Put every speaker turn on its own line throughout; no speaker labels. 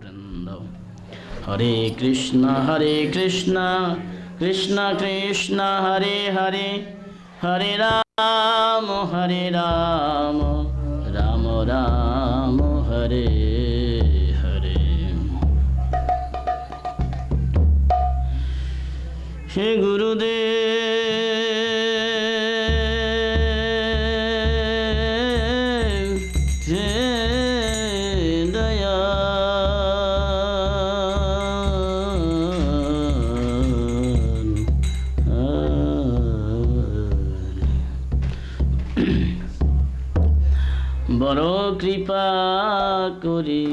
বৃন্দ। হরে কৃষ্ণ কৃষ্ণ কৃষ্ণ হরে হরে, হরে রাম রাম রাম হরে হরে। হে গুরুদেব হে দয়া, বড় কৃপা করি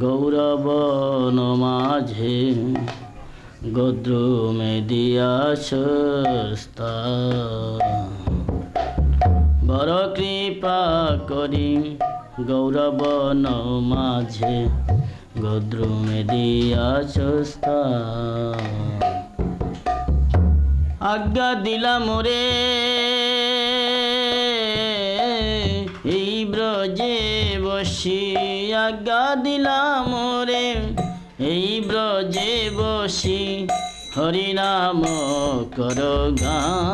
গৌরবন মাঝে, গদ্রুমে দিয়াছ স্থান। বড় কৃপা করি গৌরবন মাঝে, গদ্রুমে দিয়াছ স্থান। আজ্ঞা দিলাম রে এই ব্রজে বসি, আজ্ঞা দিলাম রে এই ব্রজে বসি, হরিনাম কর গান,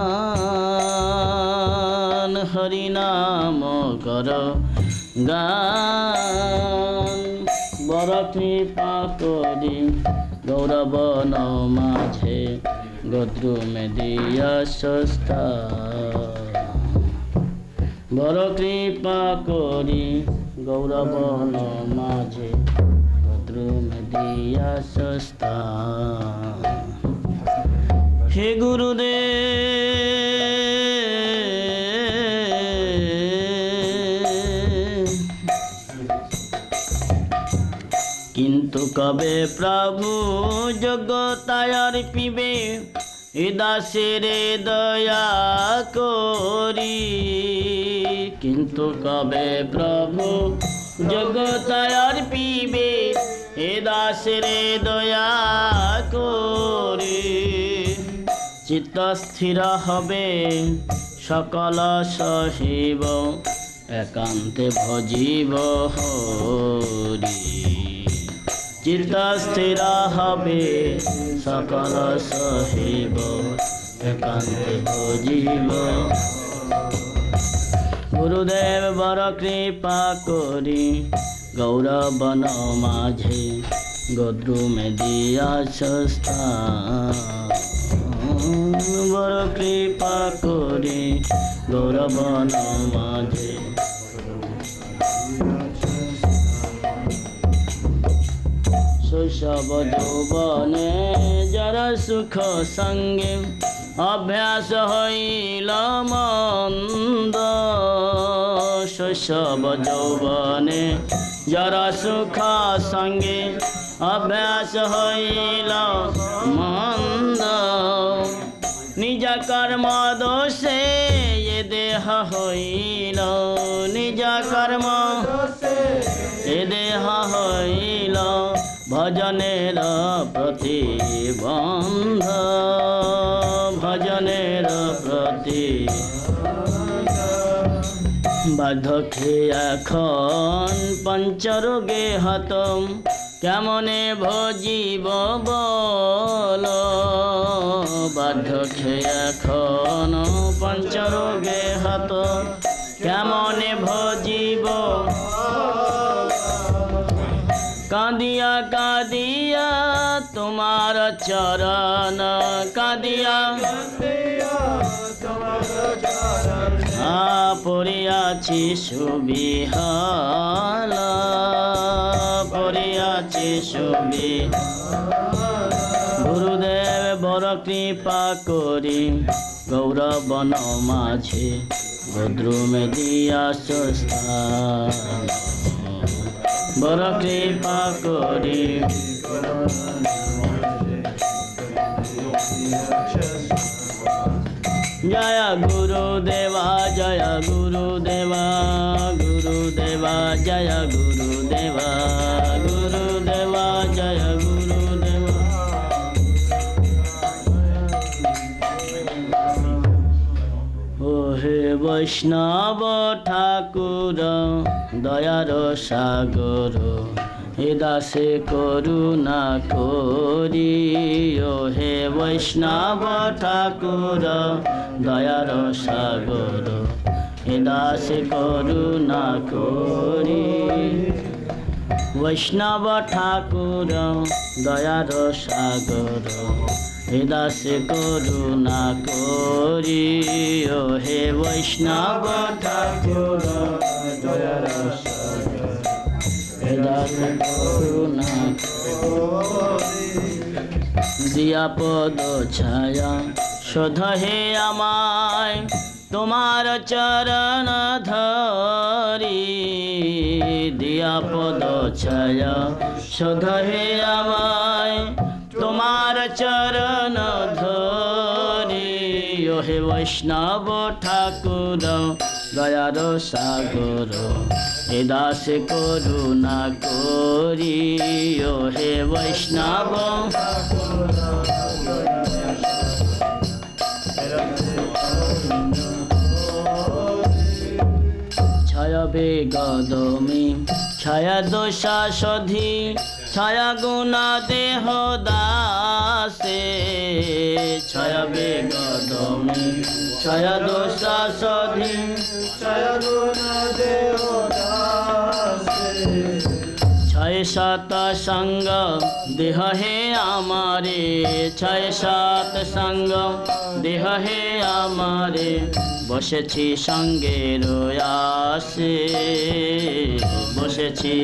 হরিনাম কর গান। বড় কৃপা করি গৌরবন মাঝে, গদ্রুমে দিয়াছ স্থান। বড় কৃপা করি গৌরবন মাঝে, গদ্রুমে দিয়াছ স্থান। হে গুরুদেব কিন্তু কবে প্রভু জগতায়ার পিবে, এ দাসের দয়া করি। কিন্তু কবে প্রভু জগতায়ার পিবে, এ দাসের দয়া করি। চিত্ত স্থির হবে সকল সহিব, একান্তে ভজিব হরি। চিত্ত স্থির হবে সকল সহিব, একান্তে ভজিব। গুরুদেব বড় কৃপা করি গৌরবন মাঝে, গদ্রুমে দিয়াছ স্থান। বড় কৃপা করি গৌরবন মাঝে। শৈশব যৌবনে যারা সুখ সঙ্গে, অভ্যাস হইল মন্দ। শৈশব যৌবনে যারা সুখ সঙ্গে, অভ্যাস হইল মন্দ। নিজ কর্ম দোষে এ দেহ হইল, নিজ কর্ম এ দেহ হইল ভজনের প্রতিবন্ধ, ভজনের প্রতি বার্ধক্যে এখন পঞ্চরোগে হতম, কেমনে ভজিব বল। বার্ধক্যে এখন পঞ্চরোগে হতম, কেমনে ভজিব। কাঁদিয়া কাঁদিয়া তোমার চরণ, কাঁদিয়া পড়িয়াছি সুবিহাল, পড়িয়াছি সুবিহাল। গুরুদেব বড় কৃপা করি গৌরবন মাঝে, গদ্রুমে দিয়াছ স্থান। বড় কৃপা করি জয় গুরুদেবা, জয় গুরুদেবা, গুরুদেবা জয় গুরুদেবা, গুরুদেবা জয় গুরুদেবা। ও হে বৈষ্ণব ঠাকুর দয়ার সাগর, হে দাসে করুণা করি ও হে বৈষ্ণব ঠাকুর দয়ার সাগর হে দাসে করুণা করি বৈষ্ণব ঠাকুর দয়ার সাগর হে দাসে করুণা করি ও হে বৈষ্ণব ঠাকুর দয়ার সাগর হে দাসে করুণা দিয়া পদ ছায়া শোধ হে আমায় তোমার চরণ ধরি দিয়া পদ ছায়া শোধ হে আমায় তোমার চরণ ধরি ও হে বৈষ্ণব ঠাকুর দয়ার সাগর হে দাসে করুণা করি ও হে বৈষ্ণব ছায়া বেগদমি ছায়া দোষা সধি ছায়া গুণা দেহ দাসে ছায়া বেগদমি ছায়া দোষা সধি ছায়া গুণা দেহ দাসে ছয় সাত সঙ্গ দেহ হে আমারে ছয় সাত সঙ্গ দেহ হে আমারে বসেছি সঙ্গে রয়াসে বসেছি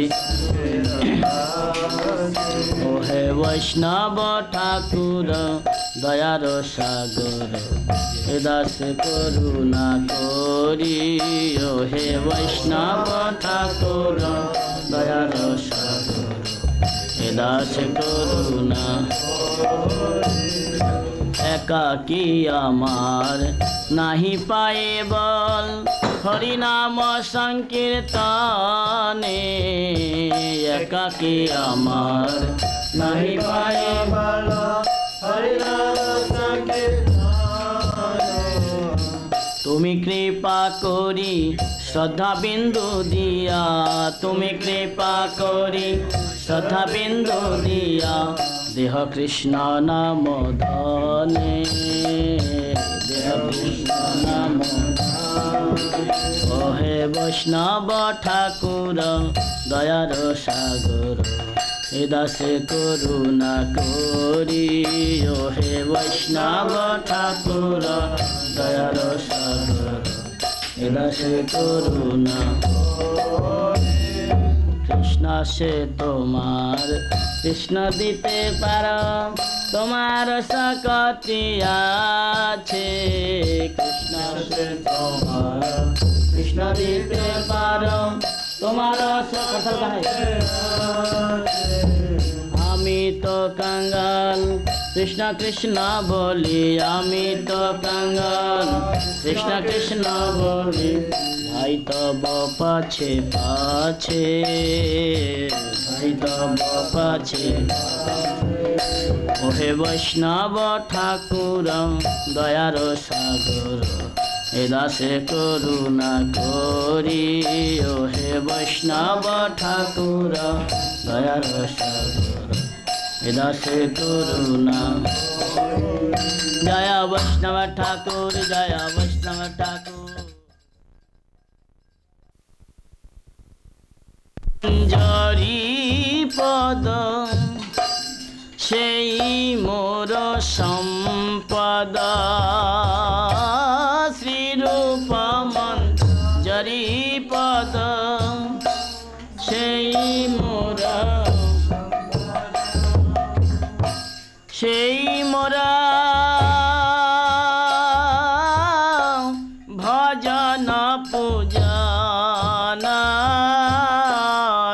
ও হে বৈষ্ণব ঠাকুর দয়ার সাগর হে দাস করুণা করি ও হে বৈষ্ণব ঠাকুর দয়ার সাগর হে দাস করুণা একাকী আমার নাহি পায়ে বল হরিনাম সংকীর্তনে একাকী আমার নাহি পায়ে বল হরিনাম সংকীর্তনে তুমি কৃপা করি শ্রদ্ধা বিন্দু দিয়া তুমি কৃপা করি শ্রদ্ধা বিন্দু দিয়া দেহ কৃষ্ণ নাম ধনে দেহ কৃষ্ণ নাম ও হে বৈষ্ণব ঠাকুর দয়ার সাগর হে দাসে করুণা করি ও হে বৈষ্ণব ঠাকুর দয়ার সাগর হে দাসে করুণা কৃষ্ণ সে তোমার কৃষ্ণ দিতে পারো তোমার শক্তি আছে কৃষ্ণ সে তোমার কৃষ্ণ দিতে পারো তোমার শক্তি আমি তো कंगाल কৃষ্ণ কৃষ্ণ বলি আমি তো कंगाल কৃষ্ণ কৃষ্ণ বলি ভাই তব পাছে পাছে ভাই তব পাছে ও হে বৈষ্ণব ঠাকুর দয়ার সাগর হে দাসে করুণা করি ও হে বৈষ্ণব ঠাকুর দয়ার সাগর হে দাসে করুণা জয় বৈষ্ণব ঠাকুর জয় বৈষ্ণব ঠাকুর জরি পদ সেই মোর সম্পদ শ্রীরূপ মঞ্জরি পদ সেই মোর ভজন পূজন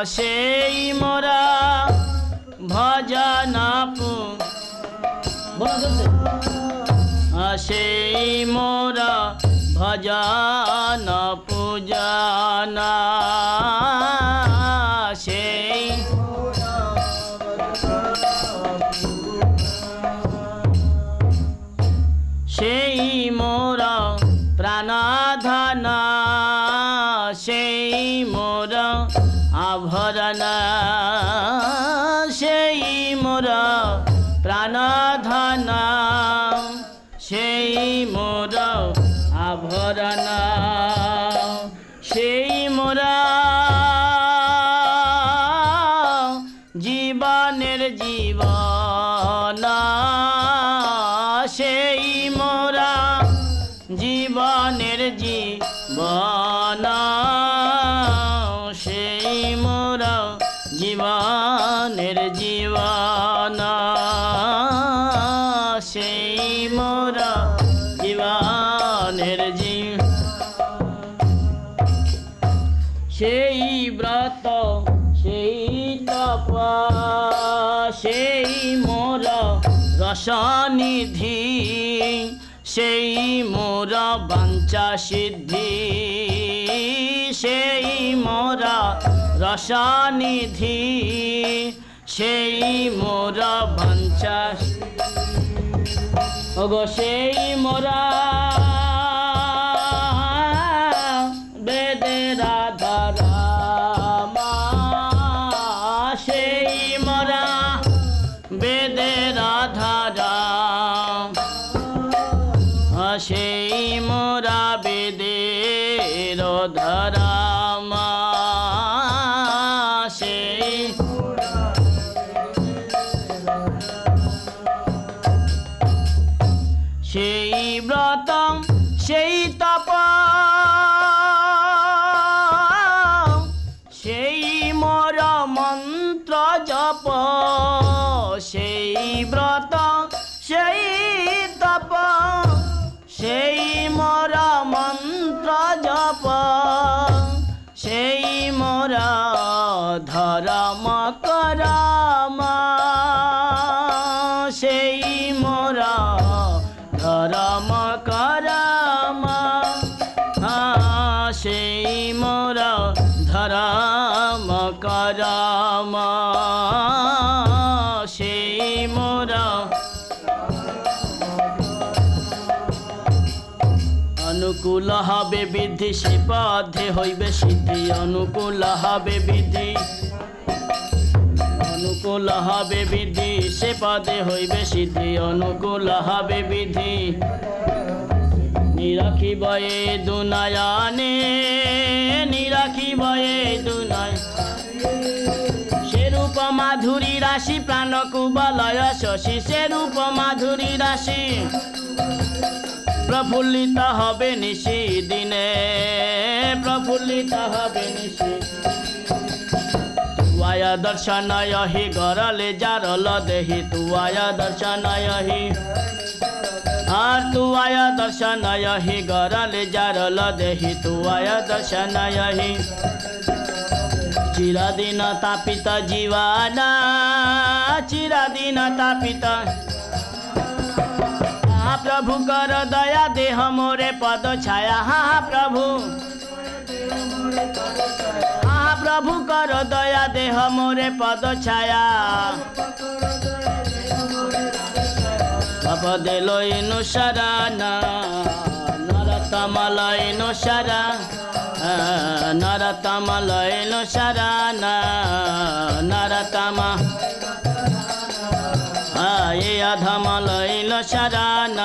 সেই মোরা ভজন সেই মোরা ভজন পূজন সেই সেই মোরা প্রাণধন সেই মোরা আভরণ সেই মোরা জীবনের জীবন সেই মোরা জীবনের জীবন সেই মোরা জীবনের জীবন সেই মোরা জীবনের সেই ব্রত সেই তপ সেই মোর রসনিধি সেই মোর বাঞ্ছা সিদ্ধি সেই মোর রসনিধি সেই মোর বাঞ্ছা ওগো সেই মোরা বেদের আধারামা সেই মোরা বেদের আধারাম সেই মোরা বেদের ধরামা সেই সেই ব্রত সেই তপ সেই মোর মন্ত্র জপ সেই ব্রত সেই তপ সেই মোর মন্ত্র জপ সেই মোর ধর্ম করম সেই মোর ধর্ম করম সেই মোর ধর্ম করম সেই মোর অনুকূল হবে বিধি সে পথে হইবে সিদ্ধি অনুকূল হবে বিধি অনুকূল হবে বিধি সে পদে হইবে সিদ্ধি অনুকূল হবে বিধি নিরাখিব এ দুনয়নে নিরাখিব এ দুনয় সেরূপ মাধুরী রাশি প্রাণ কুবলয় শশী সেরূপ মাধুরী রাশি প্রফুল্লিত হবে নিশি দিনে প্রফুল্লিত হবে নিশি तुआय दर्शनय हि गरले जारल देहि तुआय दर्शनय हि तुआय दर्शनय हि गरले जारल देहि तुआय दर्शनय हि चिरदिन तापित जीवाना चिरदिन तापित प्रभु कर दया देह मोरे पद छाया प्रभु प्रभु कर दया देह मोरे पद छाया बाप देलो इनु शरण नरतमल इनु शरण नरतमल इनु शरण नरतम ये अधमल इनु शरण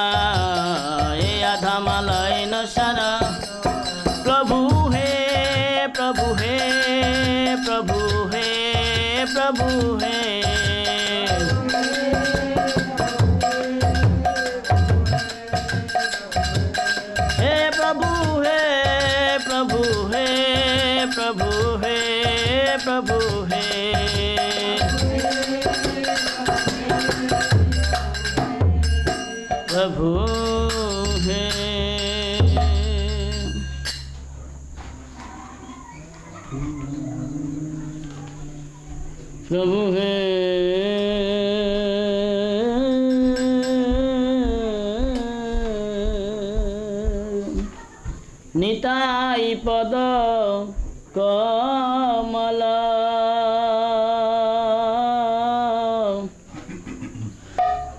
ये अधमल इनु शरण प्रभु हे प्रभु हे प्रभु हे प्रभु हे हे प्रभु हे प्रभु हे प्रभु हे प्रभु हे प्रभु हे प्रभु हे निताई पद कमल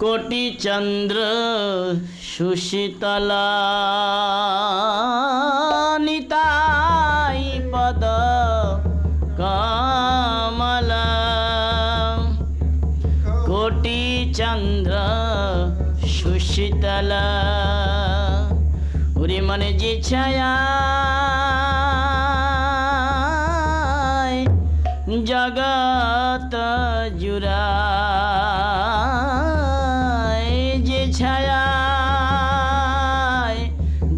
कोटि चंद्र सुशीतल निताई पद कमल कोटि चंद्र सुशीतल। 우리 만의 지차야 जगत जुराए जे छायाए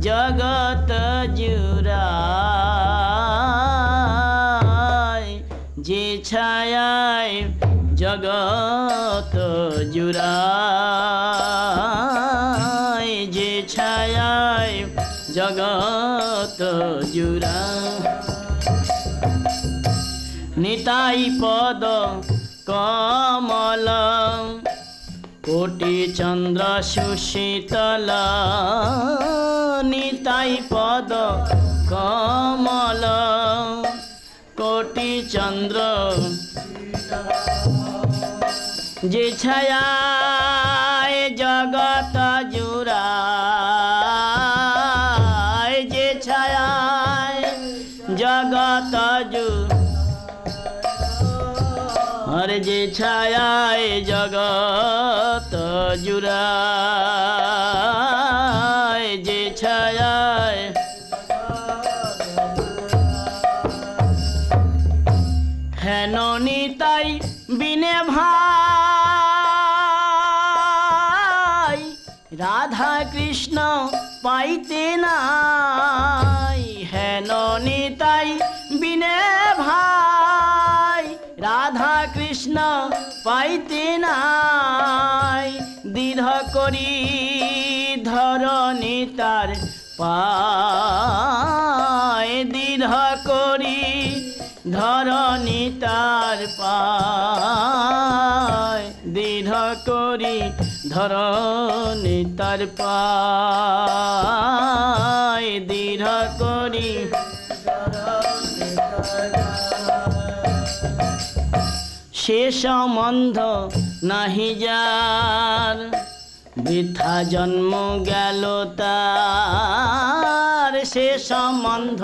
जगत जुराए जे छायाए जगत जुराए जे छायाए जगत जुराए निताई पद कमल कोटि चंद्र सुशीतल निताई पद कमल कोटि चंद्र जे छायाए जगत जुराए जे छायाए जगत जुराए हर जे छायाए जगत जुराए जे छायाए है निताई बिने भाई राधा कृष्ण पाइते नाई है निताई बिने भाई राधा कृष्ण पाइते नाई दृढ़ करी धरनी तार पाय दृढ़ करी धरनी तार पाय दृढ़ करी धरनी तार पाय दृढ़ करी से सम्बन्ध नहीं जार वृथा जन्म गेल तार से सम्बन्ध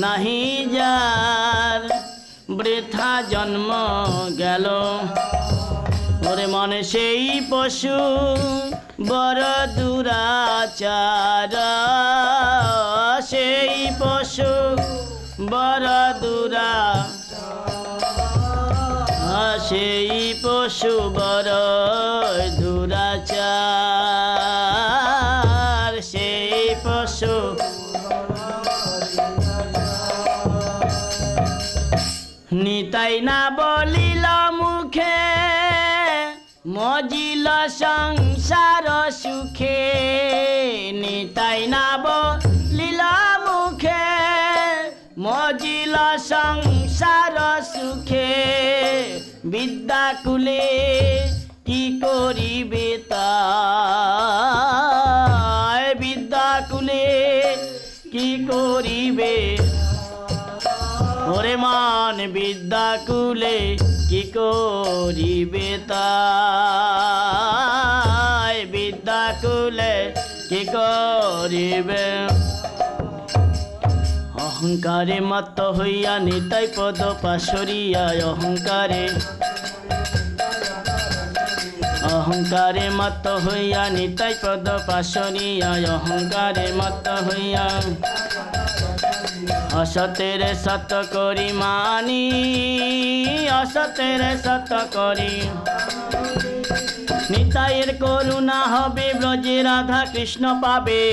नहीं जार वृथा जन्म गेल ओरे मन सेई पशु बड़ दुराचार सेई पशु बड़ सेई पशु बड़ दुराचार सेई पशु निताई ना बलिल मुखे मजिल संसार सुखे निताई ना बलिल मुखे मजिल संसार सुखे विद्याकुले की करिबे ताय विद्याकुले की करिबे ओरे मान विद्याकुले की करिबे ताय विद्याकुले की करिबे अहंकारे मत हইয়া निताई पद पाशरिया अहंकारे मत हইয়া निताई पद पाशरिया अहंकारे मत हইয়া असतेरे सत करी मानी असतेरे सत करी निताईर करुणा हबे ब्रजे राधा कृष्ण पाबे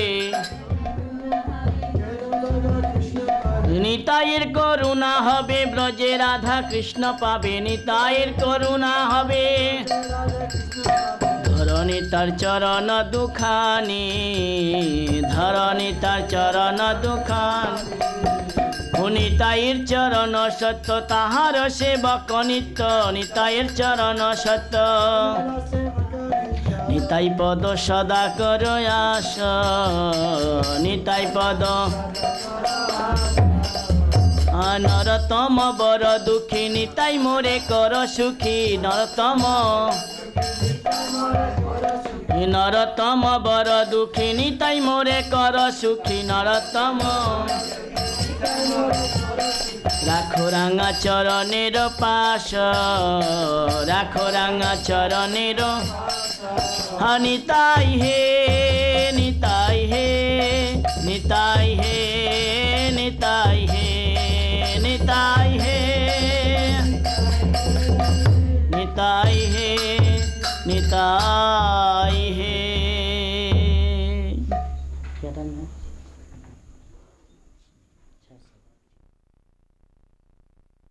निताईर करुणा हबे ब्रजे राधा कृष्ण पाबे निताईर करुणा हबे धरणी तार चरण दुखानी धरणी तार चरण दुखानी निताईर चरण सत्य ताहार सेवक नित्य निताईर चरण सत्य निताई पद सदा कर आस निताई पद नरतम बर दुखी निताई मोरे कर सुखी नरतम बर दुखी निताई मोरे कर सुखी नरतम राखो रांगा चरणेर पाश राखो रांगा चरणेर निताई हे निताई हे निताई हे निताई हे निताई हे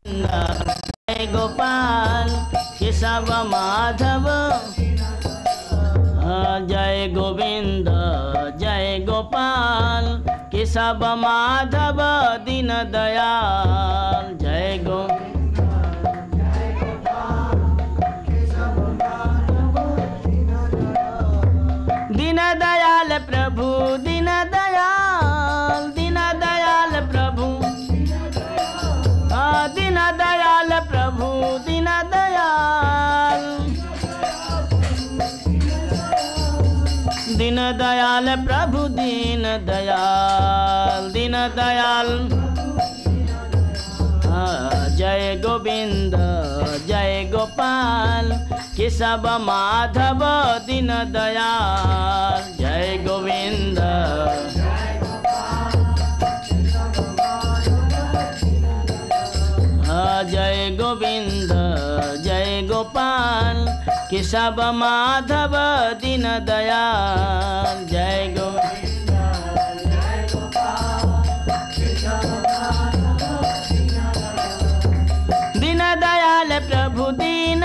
जय गोपाल केशव माधव जय गोविंद जय गोपाल केशव माधव दीन दयाल जय गो दीन दयाल प्रभु दीन दयाल प्रभु दीन दयाल प्रभु दीन दयाल दीन दयाल प्रभु दीन दयाल जय गोविंद जय गोपाल केशव माधव दीन दयाल जय गोविंद जय गोविंद जय गोपाल केशव माधव दीन दयाल जय गोविंद जय गोपाल दीन दयाल प्रभु दीन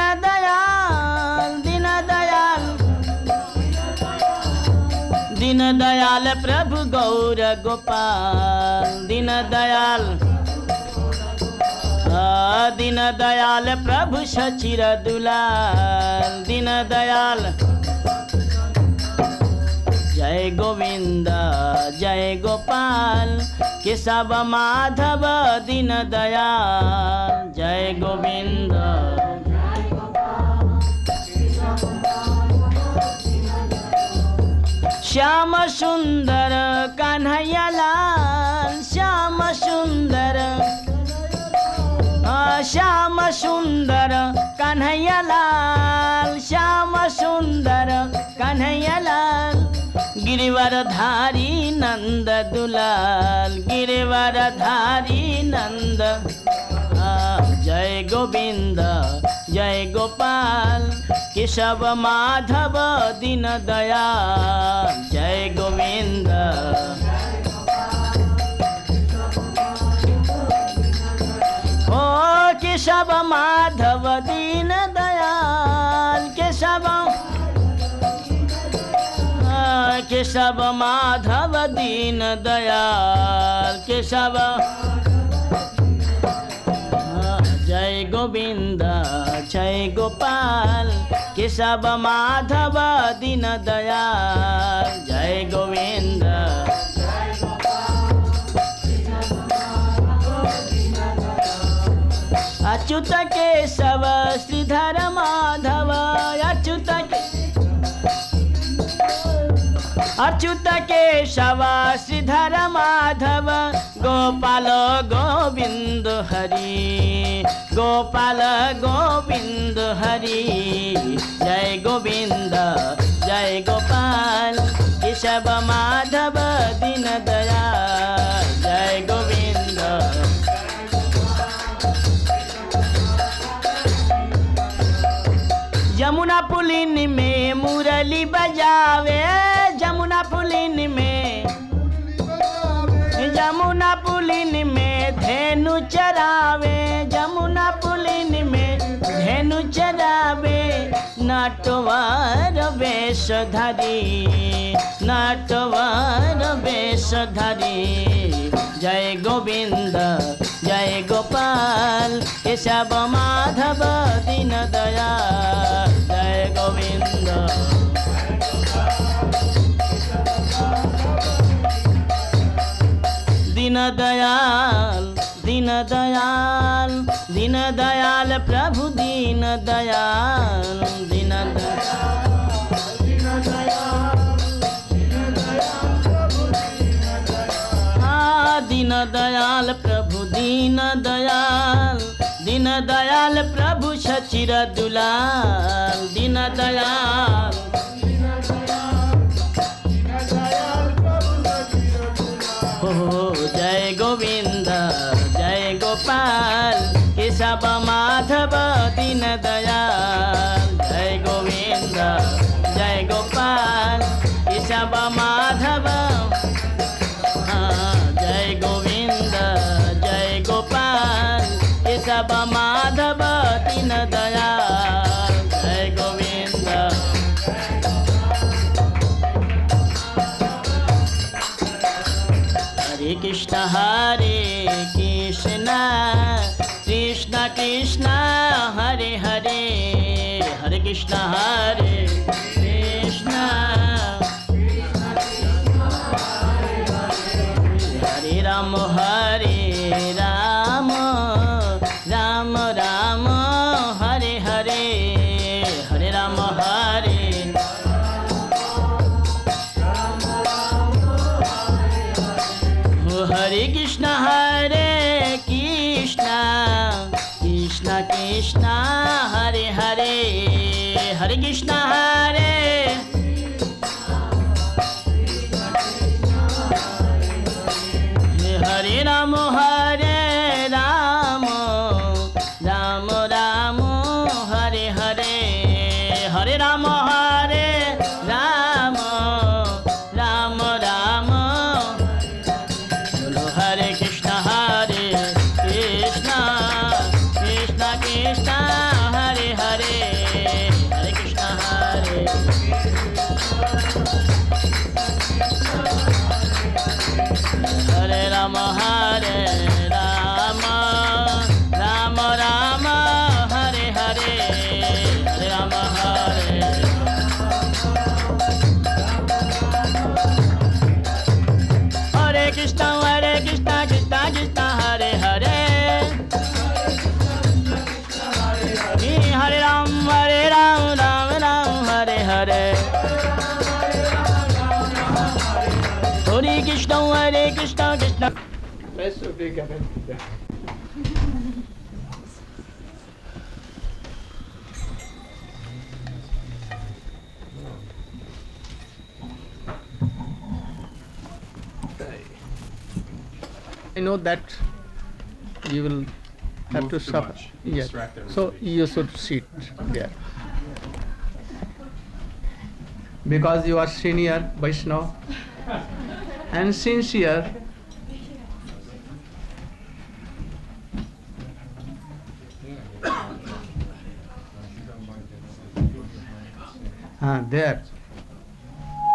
दयाल प्रभु गौर गोपाल दीन दयाल प्रभु सचिर दुलाल दीन दयाल जय गोविंद जय गोपाल केशव माधव दीन दयाल जय गोविंद श्याम सुंदर कन्हैया लाल श्याम सुंदर कन्हैया लाल श्याम सुंदर कन्हैया लाल गिरिवरधारी नंद दुलाल गिरिवरधारी नंद जय गोविंद जय गोपाल केशव माधव दीन दयाल जय गोविंद केशव माधव दीन दयाल केशव माधव दीन दयाल केशव जय गोविंद जय गोपाल केशव माधव दीन दयाल जय गोविंद अच्युत केशव श्रीधर माधव अच्युत केशव श्रीधर माधव गोपाल गोविंद हरि गोपाल गोविंद हरि जय गोविंद जय गोपाल केशव माधव दीन दयाल जय गोविंद जमुना पुलिन में मुरली बजावे जमुना पुलिन में धेनु चरावे जमुना पुलिन में धेनु चरावे नटवर वेशधारी जय गोविंद जय गोपाल केशव माधव दीन दयाल जय गोविंद दीन दयाल प्रभु दीन दयाल दीन दयाल प्रभु दीन दयाल प्रभु सचिर दुलाल दीन दयाल जय गोविंद जय गोपाल केशव माधव दीन दयाल जय गोविंद जय गोपाल केशव माधव जय गोविंद जय गोपाल केशव केशव माधव दीन दयाल जय गोविंद हरे कृष्ण कृष्ण कृष्ण हरे हरे हरे कृष्ण हरे राम राम राम हरे हरे हरे राम हरे कृष्ण कृष्ण कृष्ण हरे हरे हरे कृष्ण हरे राम राम राम हरे हरे हरे राम राम राम बोलो हरे कृष्ण कृष्ण कृष्ण हरे हरे हरे कृष्ण हरे राम राम राम हरे हरे हरे राम हरे Krishna Krishna Krishna Hare Hare Hare Ram Ram Hare Hare Hare Krishna Krishna
I know that you will have to suffer. Yes. So you should sit there. Because you are senior Vaishnava and sincere. There.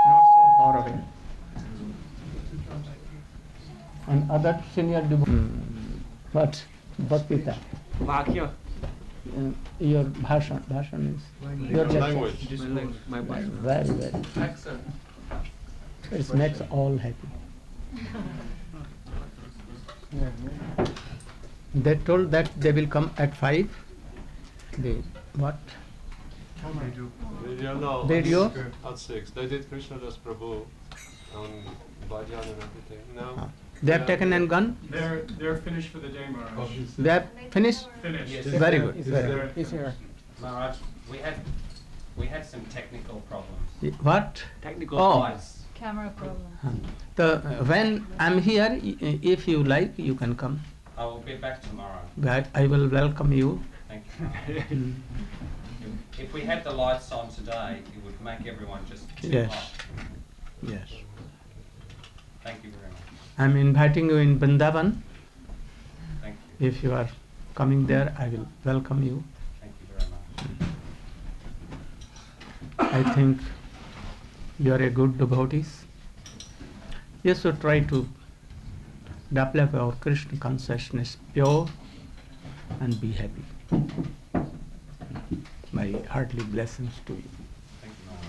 Not so far away. And other senior what? Bhakti-ta. Your bhashan is your
language.
My very, very. It makes all happy. They told that they will come at 5. They what?
Video at 6. They did Krishna Das Prabhu on bhajan and everything. No.
They have taken and gone?
They're finished for the day, Maharaj.
They have finished?
Finished.
Yes.
Very good.
He's
Very
there.
good. He's here.
Maharaj, we had some technical problems.
What?
Technical
lights.
Camera problem.
When I'm here, if you like, you can come.
I will be back tomorrow.
I will welcome you.
Thank you. If we had the lights on today, it would make everyone just too
Yes.
hot.
Yes.
Thank you very much.
I'm inviting you in Vrindavan.
Thank you.
If you are coming there, I will welcome you.
Thank you very much.
I think you are a good devotee. You should try to develop our Krishna consciousness pure and be happy. My heartily blessings to you.
Thank you, Maharaj.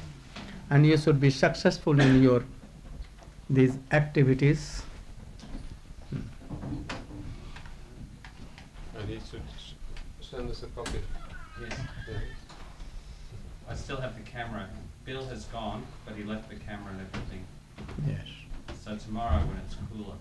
And you should be successful in your these activities.
And he should send us a copy.
Yes.
Yeah.
I still have the camera. Bill has gone, but he left the camera and everything.
Yes.
So tomorrow when it's cooler.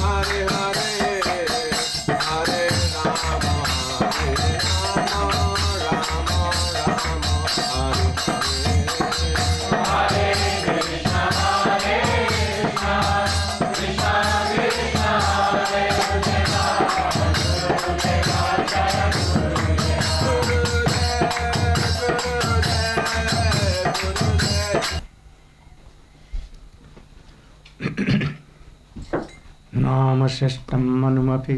Hare Hare, Hare Rama, Hare Rama, Rama Rama, Hare Hare. Hare Krishna, Hare Krishna, Krishna Krishna, Hare
नाम श्रेष्ठं मनुमपि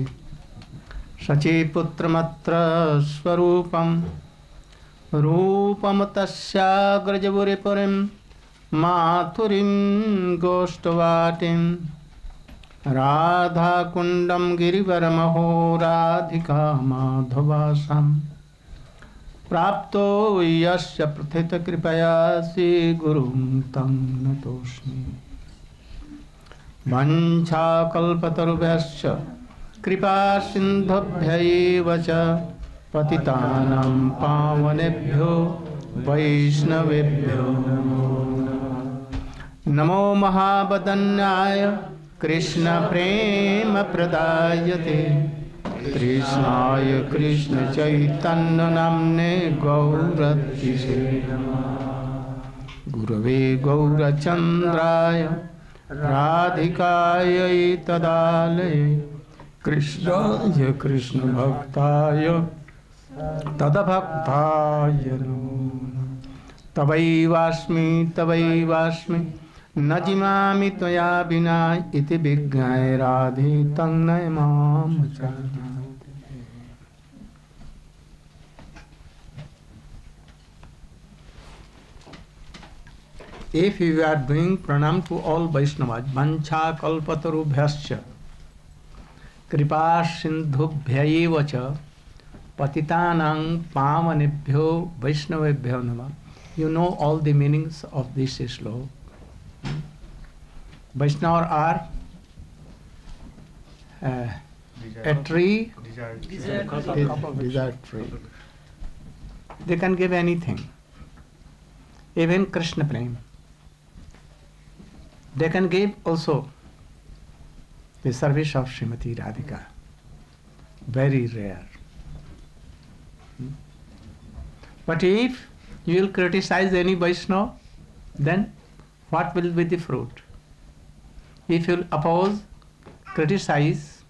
शचीपुत्रमत्र स्वरूपं रूपं तस्याग्रजपुरिपुरीं माथुरीं गोष्ठवाटिं राधाकुण्डं गिरिवरमहो राधिका माधवासां प्राप्तो यस्य प्रथितकृपया श्रीगुरुं तं नतोऽस्मि। वंशाकल्पतरुभ्यश्च कृपा सिन्धुभ्यैव च पतितानां पावनेभ्यो वैष्णवेभ्यो नमो महावदन्याय कृष्णप्रेमप्रदायते कृष्णाय कृष्णचैतन्यनाम्ने गौरतिसे गुरवे गौरचन्द्राय राधिकायै तदालये कृष्णाय कृष्णभक्ताय तदभक्ताय नमो नमः। तवैवास्मि न जिमामि त्वया विना इति विज्ञाय राधे तन्नय मां चरणं। If you are doing pranam to all Vaishnavas, vancha kalpatarubhyascha kripa sindhubhyaeva cha patitanang pavanebhyo vaishnavebhyo namah. You know all the meanings of this sloka. Vaishnavas are a tree, desert tree. They can give anything, even Krishna Prem. They can give also the service of Srimati Radhika. Very rare. But if you will criticize any Vaishnava, then what will be the fruit? If you will oppose, criticize,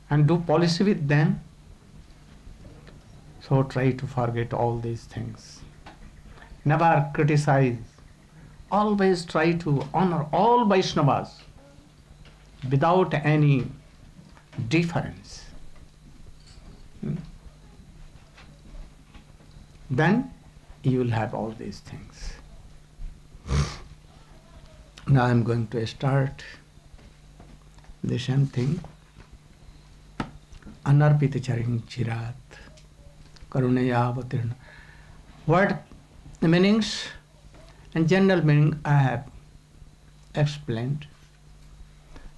and do policy with them, so try to forget all these things. Never criticize. Always try to honor all Vaishnavas without any difference. Then you will have all these things. Now I am going to start the same thing. Anarpita charing chirat karunaya avatirna. What the meanings and general meaning I have explained.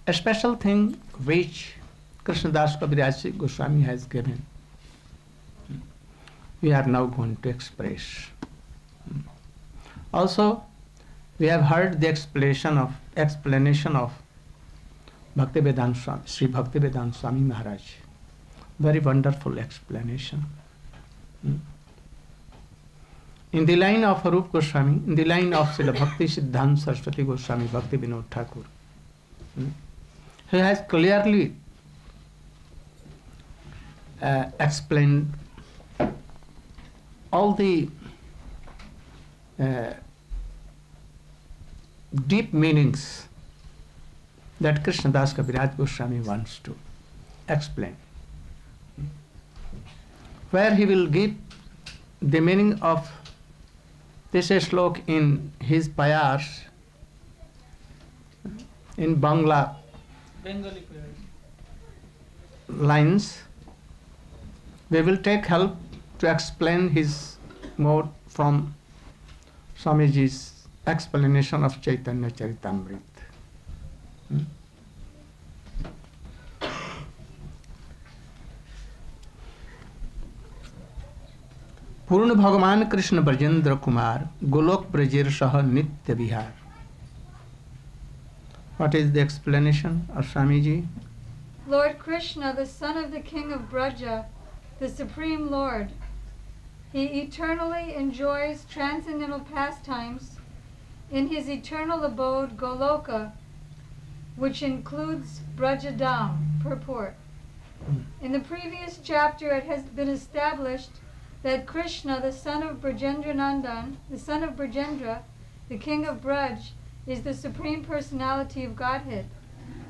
A special thing which Krishnadas Kaviraj Goswami has given, we are now going to express. Also, we have heard the explanation of Bhaktivedanta Swami, Sri Bhaktivedanta Swami Maharaj. Very wonderful explanation. In the line of Arup Goswami, in the line of Srila Bhakti Siddhanta Saraswati Goswami, Bhakti Vinod Thakur, he has clearly explained all the deep meanings that Krishnadas Kaviraj Goswami wants to explain. Where he will give the meaning of this sloka in his payars, in Bengali lines, we will take help to explain his mode from Swamiji's explanation of Chaitanya Charitamrita. पूर्ण भगवान कृष्ण ब्रजेंद्र कुमार गोलोक ब्रजेर सह नित्य विहार What is the explanation of Swamiji?
Lord Krishna, the son of the king of Braja, the supreme Lord, he eternally enjoys transcendental pastimes in his eternal abode Goloka, which includes Brajadam, purport. In the previous chapter it has been established that Krishna, the son of Brajendra Nandan, the son of Brajendra, the king of Braj, is the supreme personality of Godhead,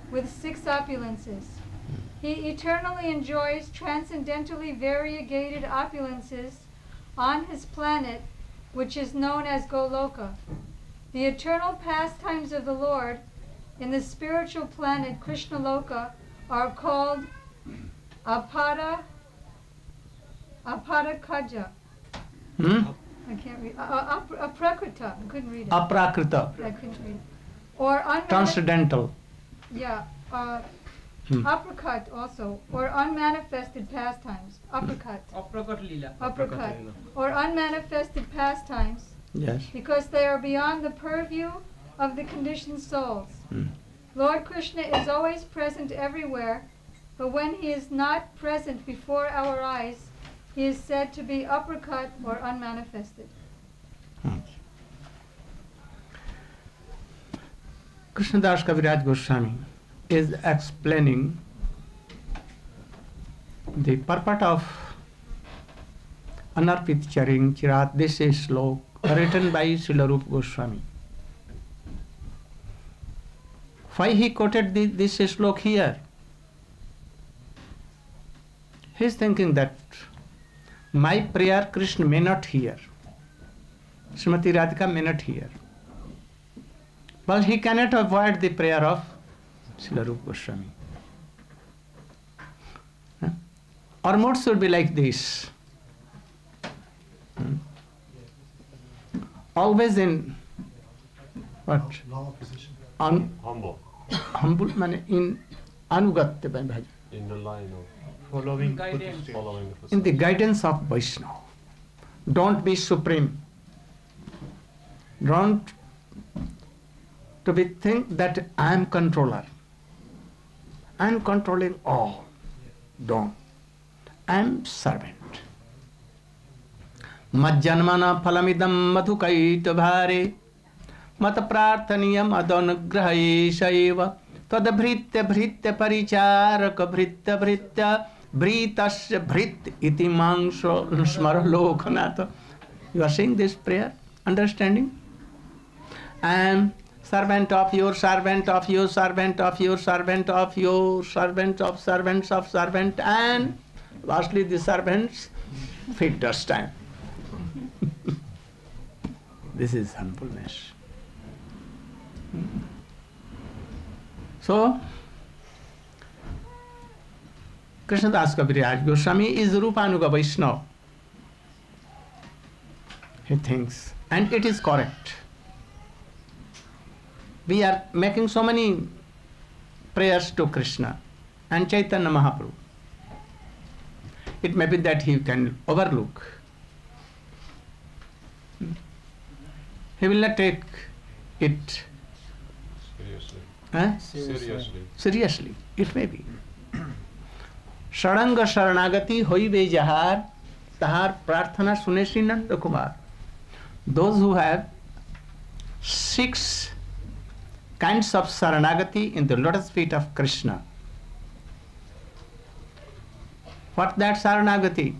with 6 opulences. He eternally enjoys transcendentally variegated opulences on his planet, which is known as Goloka. The eternal pastimes of the Lord in the spiritual planet Krishnaloka are called Apada Kaja. I can't read. Aprakrita. I couldn't read it.
Aprakrita.
I couldn't read it. Or
Transcendental.
Yeah. Uppercut also, or unmanifested pastimes. Uppercut. Uppercut. Or unmanifested pastimes.
Yes.
Because they are beyond the purview of the conditioned souls. Lord Krishna is always present everywhere, but when he is not present before our eyes, he is said to be uppercut or unmanifested.
Krishnadas Kaviraj Goswami is explaining the purport of Anarpit Charing Chirat. This is slok written by Srila Rupa Goswami. Why he quoted this slok here? He is thinking that my prayer Krishna may not hear. Srimati Radhika may not hear. But he cannot avoid the prayer of Srila Rupa Goswami. Our mode should be like this. Always in what?
Humble.
Humble, in anugatya bhajan.
In the line of
Following
following the
In the guidance of Vaishnava. Don't be supreme. Don't to be think that I am controller. I am controlling all. Don't. I am servant. Majjanmana phalamidam madhukaita bhare mat prarthaniyam adanugrahai shaiva tadabhritya bhritya paricharaka bhritya bhritya bhritasya bhrit iti mangsho smara lokanata. You are saying this prayer, understanding? I am servant of your servant of your servant of your servant of your servant of servants of servant, and lastly the servants feed dust time. This is humbleness. So, Krishnadas Kaviraj Goswami is Rupanuga Vaishnava. He thinks, and it is correct. We are making so many prayers to Krishna and Chaitanya Mahaprabhu. It may be that he can overlook. He will not take it seriously. It may be. Saranga Saranagati hoibe jahar tahar prarthana sune Sri Nanda Kumar. Those who have 6 kinds of Saranagati in the lotus feet of Krishna. What that Saranagati?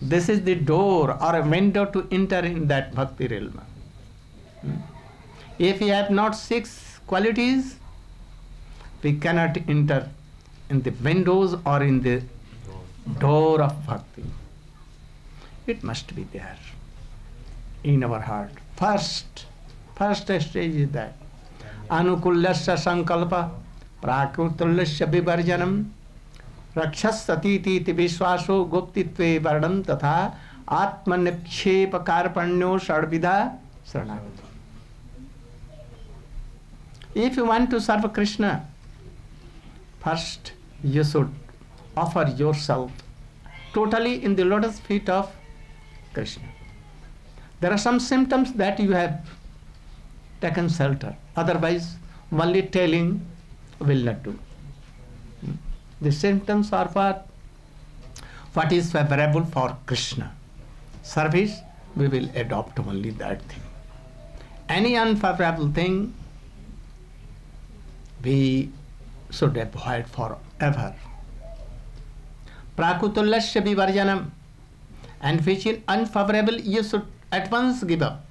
This is the door or a window to enter in that bhakti realm. If we have not 6 qualities, we cannot enter in the windows or in the door of bhakti. It must be there in our heart. First stage is that. Anukullasya sankalpa prakrutulasya vivarjanam rakshasatiti vishwaso goptitve varnam tatha atmanipshepa karpanyo sarvidha saranagati. If you want to serve Krishna, first you should offer yourself totally in the lotus feet of Krishna. There are some symptoms that you have taken shelter. Otherwise, only telling will not do. The symptoms are what is favorable for Krishna. Service, we will adopt only that thing. Any unfavorable thing, we should avoid forever. Prakutullasya vivarjanam. And which is unfavorable, you should at once give up.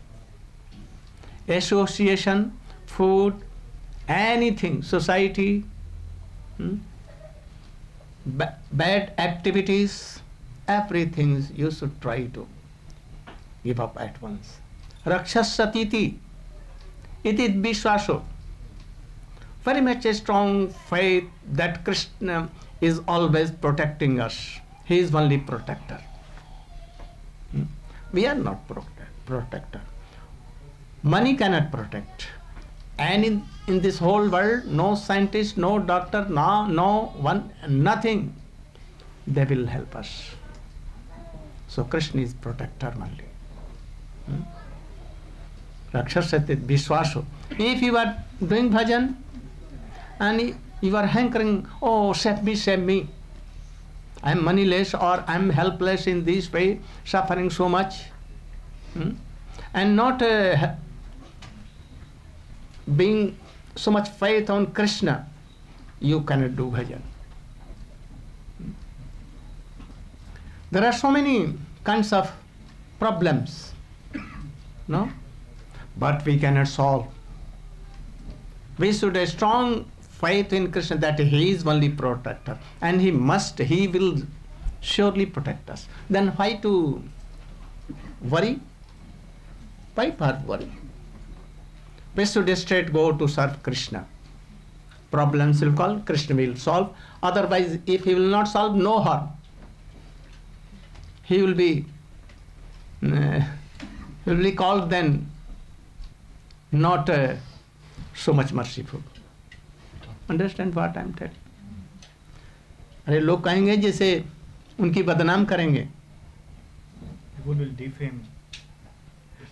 Association, food, anything, society, bad activities, everything you should try to give up at once. Rakshasatiti, it is Vishwaso. Very much a strong faith that Krishna is always protecting us. He is only protector. We are not protector. Money cannot protect. And in this whole world, no scientist, no doctor, no one, nothing, they will help us. So Krishna is protector only. Rakshasati Vishwaso. If you are doing bhajan and you are hankering, oh, save me, I am moneyless or I am helpless in this way, suffering so much, and not being so much faith on Krishna, you cannot do bhajan. There are so many kinds of problems, no? But we cannot solve. We should have strong faith in Krishna that He is only protector and He will surely protect us. Then why to worry? Why for worry? We should straight go to serve Krishna. Problems will call, Krishna will solve. Otherwise, if He will not solve, no harm. He will be called then not so much merciful. Understand what I am telling? अरे लोग कहेंगे जैसे उनकी बदनाम करेंगे.
People will defame.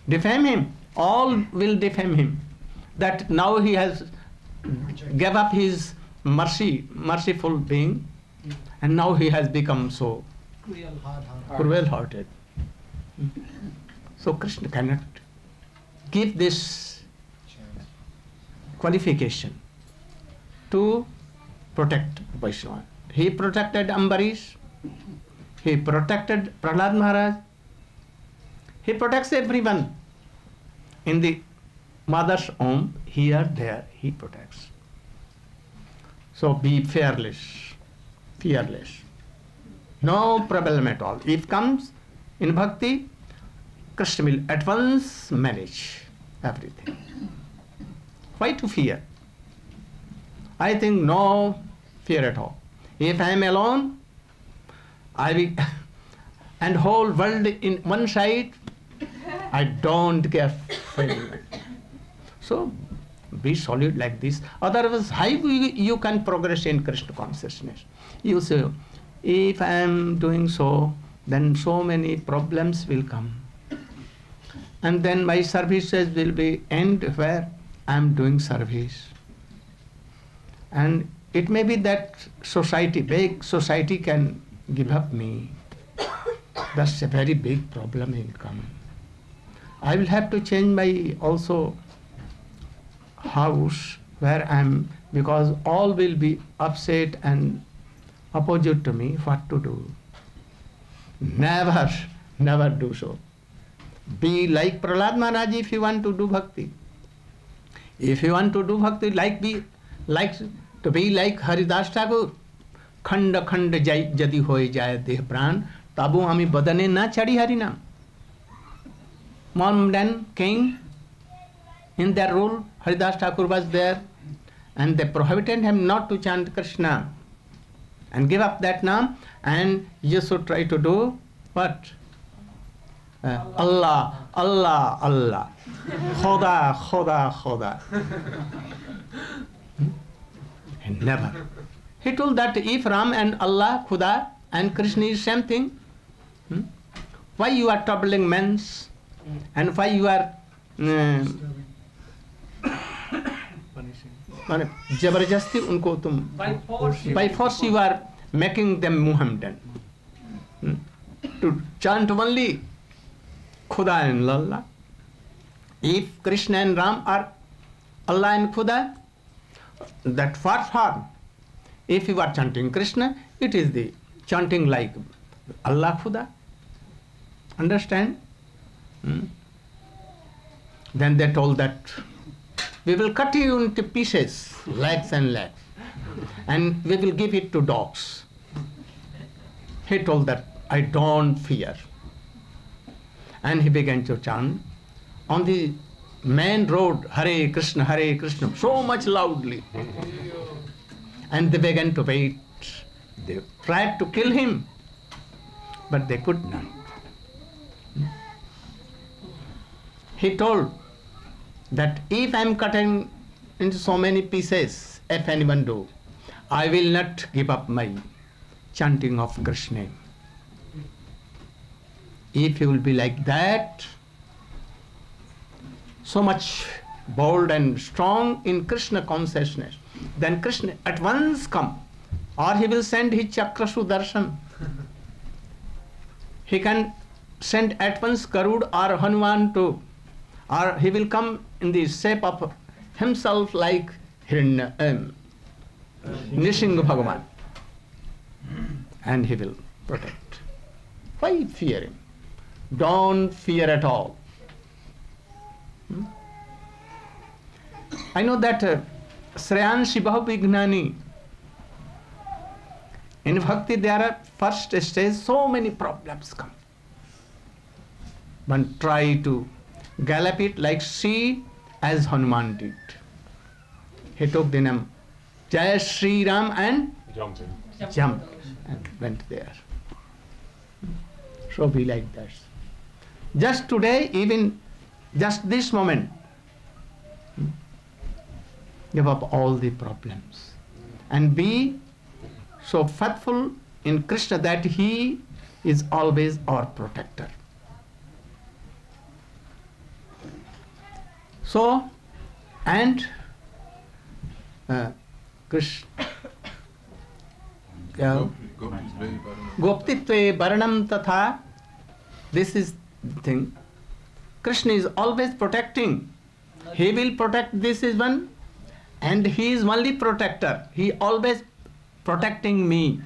Defame him. All will defame him. That now he has gave up his merciful being, and now he has become so cruel-hearted. So Krishna cannot give this qualification to protect Vaishnava. He protected Ambarish, he protected Prahlad Maharaj, he protects everyone. In the mother's womb, here, there, he protects. So be fearless. No problem at all. If comes in bhakti, Krishna will at once manage everything. Why to fear? I think no fear at all. If I am alone, I will, and whole world in one side, I don't get feeling. So be solid like this. Otherwise, how you can progress in Krishna consciousness? You say, if I am doing so, then so many problems will come. And then my services will be end where I am doing service. And it may be that society, big society can give up me. That's a very big problem will come. I will have to change my also house where I am, because all will be upset and opposite to me. What to do? Never do so. Be like Prahlad Maharaj if you want to do bhakti. If you want to do bhakti, to be like Haridas Thakur, khand jadi hoye jaye deh pran, tabu ami badane na chadi harinam. Mohammedan king, in their rule, Haridas Thakur was there, and they prohibited him not to chant Krishna and give up that name, and you should try to do what? Allah, Allah, Allah. Khoda, Khoda, Khoda. And never. He told that if Ram and Allah, Khuda and Krishna is same thing, why you are troubling men, and why you are माने जबरदस्ती उनको तुम by force you are making them Muhammadan to chant only Khuda and Allah. If Krishna and Ram are Allah and Khuda, that first form. If you are chanting Krishna, it is the chanting like Allah Khuda. Understand? Then they told that we will cut you into pieces, legs and legs, and we will give it to dogs. He told that, I don't fear. And he began to chant on the main road, Hare Krishna, so much loudly. And they began to wait. They tried to kill him, but they could not. He told that if I am cutting into so many pieces, if anyone do, I will not give up my chanting of Krishna. If you will be like that, so much bold and strong in Krishna consciousness, then Krishna at once come, or he will send his Chakra Sudarshan. He can send at once Garud or Hanuman too, or he will come in the shape of himself like Nrsimha Bhagavan, and he will protect. Why fear him? Don't fear at all. I know that Shreyanshi Bahuvignani, in Bhakti there are first stage so many problems come. One try to gallop it like sea as Hanuman did. He took the name Jai Shri Ram and jumped and went there. So be like that. Just today, even just this moment, give up all the problems and be so faithful in Krishna that he is always our protector. So, and Krishna Goptitve Varanam Tatha, this is the thing. Krishna is always protecting. He will protect, this is one, and he is only protector. He always protecting me.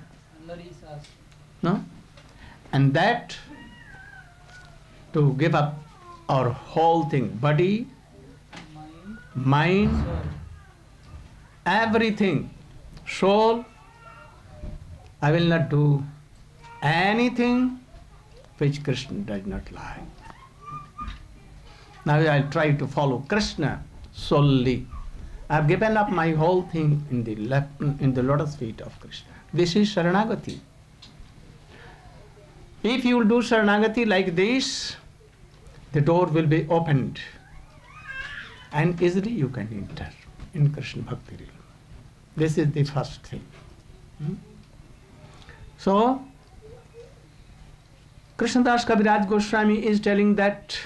No? And that to give up our whole thing, body, mind, everything, soul, I will not do anything which Krishna does not like. Now I'll try to follow Krishna solely. I've given up my whole thing in the lotus feet of Krishna. This is Sharanagati. If you will do Sharanagati like this, the door will be opened and easily you can enter in Krishna Bhakti realm. This is the first thing. So, Krishnadas Kaviraj Goswami is telling that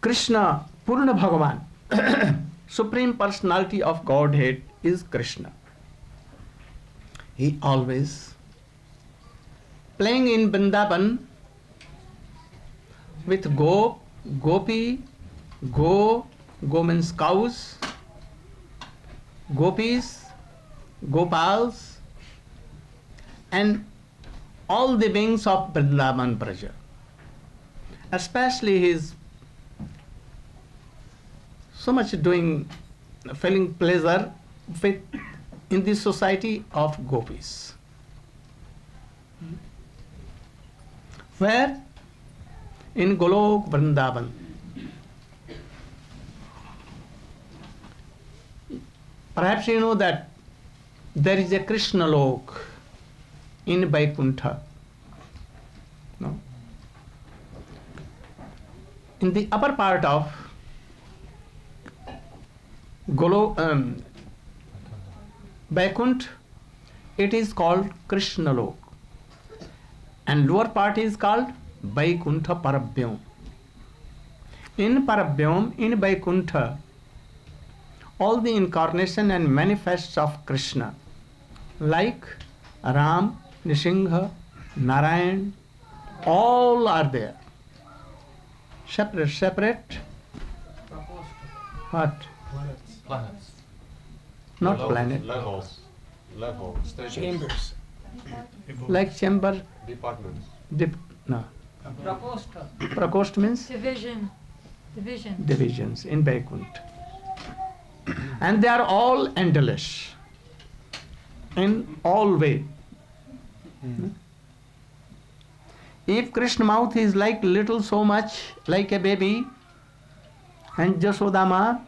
Krishna, Purna Bhagavan, Supreme Personality of Godhead is Krishna. He always playing in Vrindavan with Gopi, Go means cows, Gopis, Gopals, and all the beings of Vrindavan Braja. Especially he is so much feeling pleasure in the society of Gopis. Where? In Golok Vrindavan. Perhaps you know that there is a Krishna Lok in Vaikuntha. No? In the upper part of Vaikuntha, it is called Krishna Lok. And lower part is called Vaikuntha Parabhyam. in Paravyam, in Vaikuntha, all the incarnation and manifests of Krishna, like Ram, Nisingha, Narayan, all are there. Separate. What?
Planets.
Not
Level-
planet.
Level. Stages.
Chambers.
Like chamber,
Departments.
no. Prakost means
Division.
divisions in Vaikuntha. And they are all endless in all way. If Krishna mouth is like little so much like a baby, and Jasodama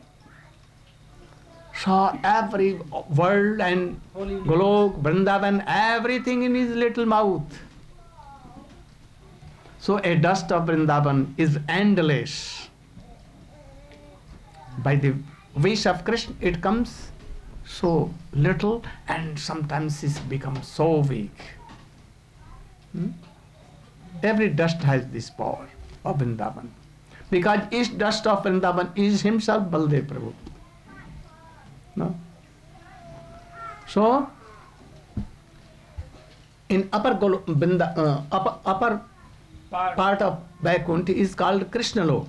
saw every world and Golok, Vrindavan, everything in his little mouth. So a dust of Vrindavan is endless. By the wish of Krishna, it comes so little and sometimes it becomes so weak. Every dust has this power of Vrindavan. Because each dust of Vrindavan is himself Baldev Prabhu. No? So, in upper part of Vaikuntha is called Krishna Lok.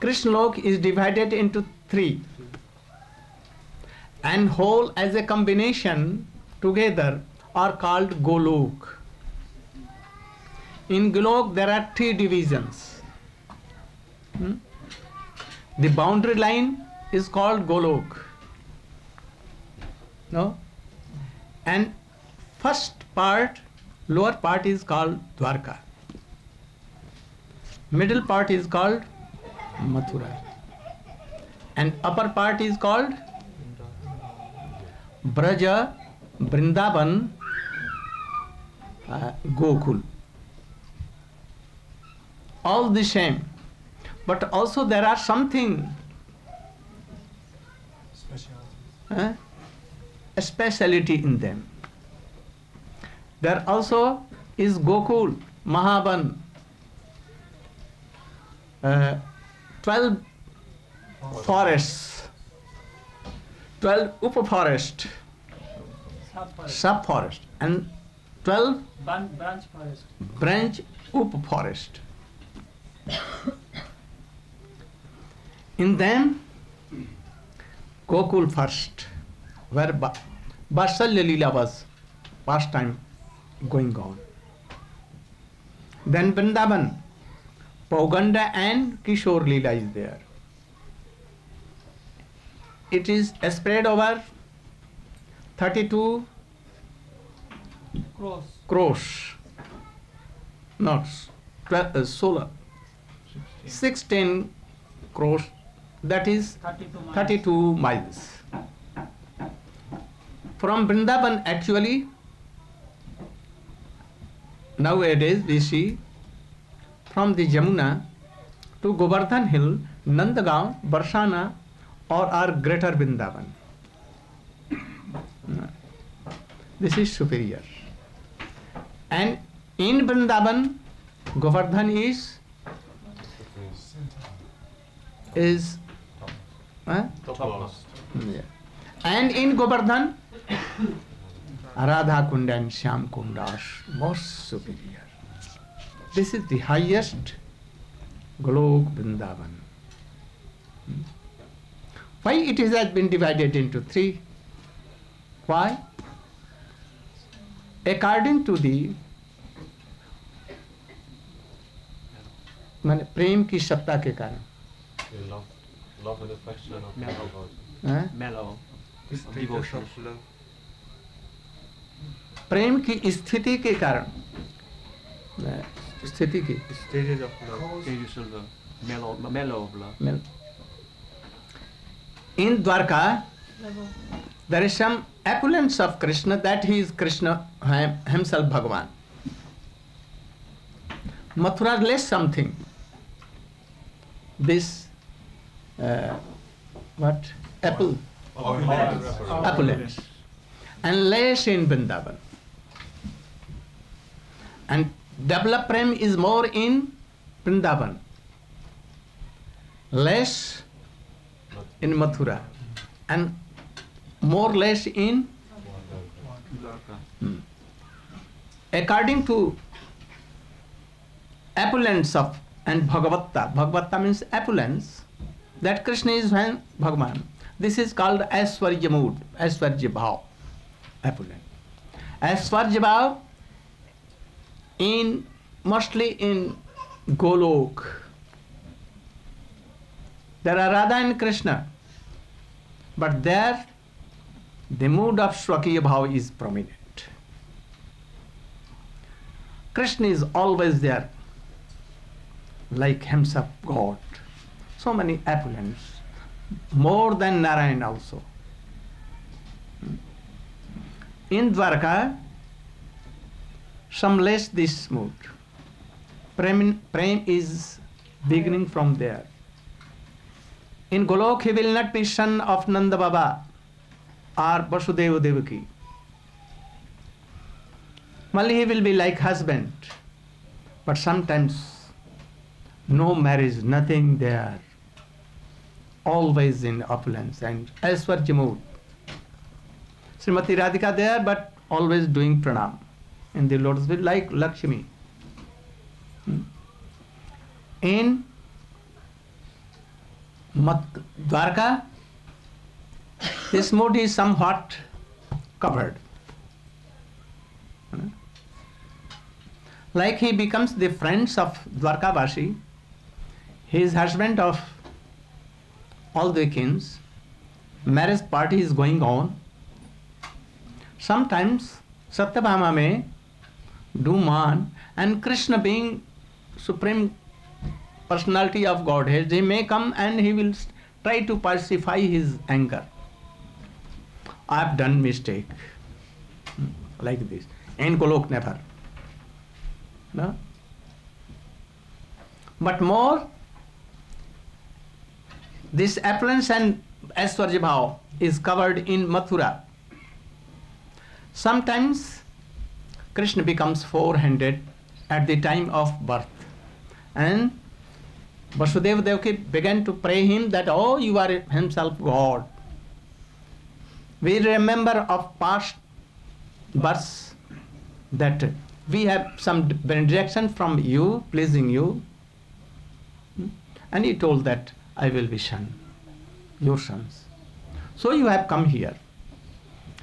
Krishna Lok is divided into 3, and whole as a combination together are called Golok. In Golok there are 3 divisions. The boundary line is called Golok. No? And first part, lower part is called Dwarka. Middle part is called Mathura. And upper part is called Braja, Vrindavan, Gokul. All the same. But also there are something a speciality in them. There also is Gokul, Mahaban, 12 forests, 12 upa-forest, sub-forest, and 12 branch upa-forest. In them, Gokul first, where Vatsalya Leela was pastime going on. Then Vrindavan, Pauganda and Kishore Leela is there. It is spread over 32 crores, not 16 crores, that is 32 miles. From Vrindavan, actually, nowadays we see from the Jamuna to Govardhan Hill, Nandagaon, Barsana, or our greater Vrindavan. This is superior. And in Vrindavan, Govardhan is
Topmost.
yeah. And in Govardhan, Radha Kunda and Shyam Kunda are most superior. This is the highest Golok Vrindavan. Why it has been divided into 3? Why? According to the प्रेम की सत्ता के कारण,
Love and affection of God.
mellow
Devotion.
प्रेम की स्थिति के कारण, स्थिति की
Stages of love.
stages of love, mellow of love.
in Dwarka, there is some opulence of Krishna, that he is Krishna himself, Bhagavan. Mathura less something. This what? Apple. Opulence. And less in Vrindavan. And developed prem is more in Vrindavan, less in Mathura, and more less in according to opulence of and Bhagavata means opulence, that Krishna is when Bhagavan. This is called Aishwarya mood, Aishwarya bhav, opulent. Aishwarya bhav in mostly in Golok. There are Radha and Krishna, but there the mood of Swakiya bhav is prominent. Krishna is always there, like himself God. So many opulence, more than Narayan also. In Dwarka, some less this mood. Prem is beginning from there. In Golok, he will not be son of Nanda Baba or Vasudeva Devaki. Only he will be like husband. But sometimes no marriage, nothing there. Always in opulence and Aishwarya mood. Srimati Radhika there, but always doing pranam in the Lord's will, like Lakshmi. In Dwarka, this mood is somewhat covered. Like he becomes the friends of Dwarkavashi, he is husband of all the kings, marriage party is going on. Sometimes Satyabhama may do man, and Krishna being supreme personality of Godhead, he may come and he will try to pacify his anger. I have done mistake. Like this. In Golok never. No? But more, this opulence and Aishwarya bhav is covered in Mathura. Sometimes Krishna becomes four-handed at the time of birth. And Vasudeva Devaki began to pray him that, oh, you are himself God. We remember of past births that we have some benediction from you, pleasing you. And he told that, I will be son, your sons. So you have come here.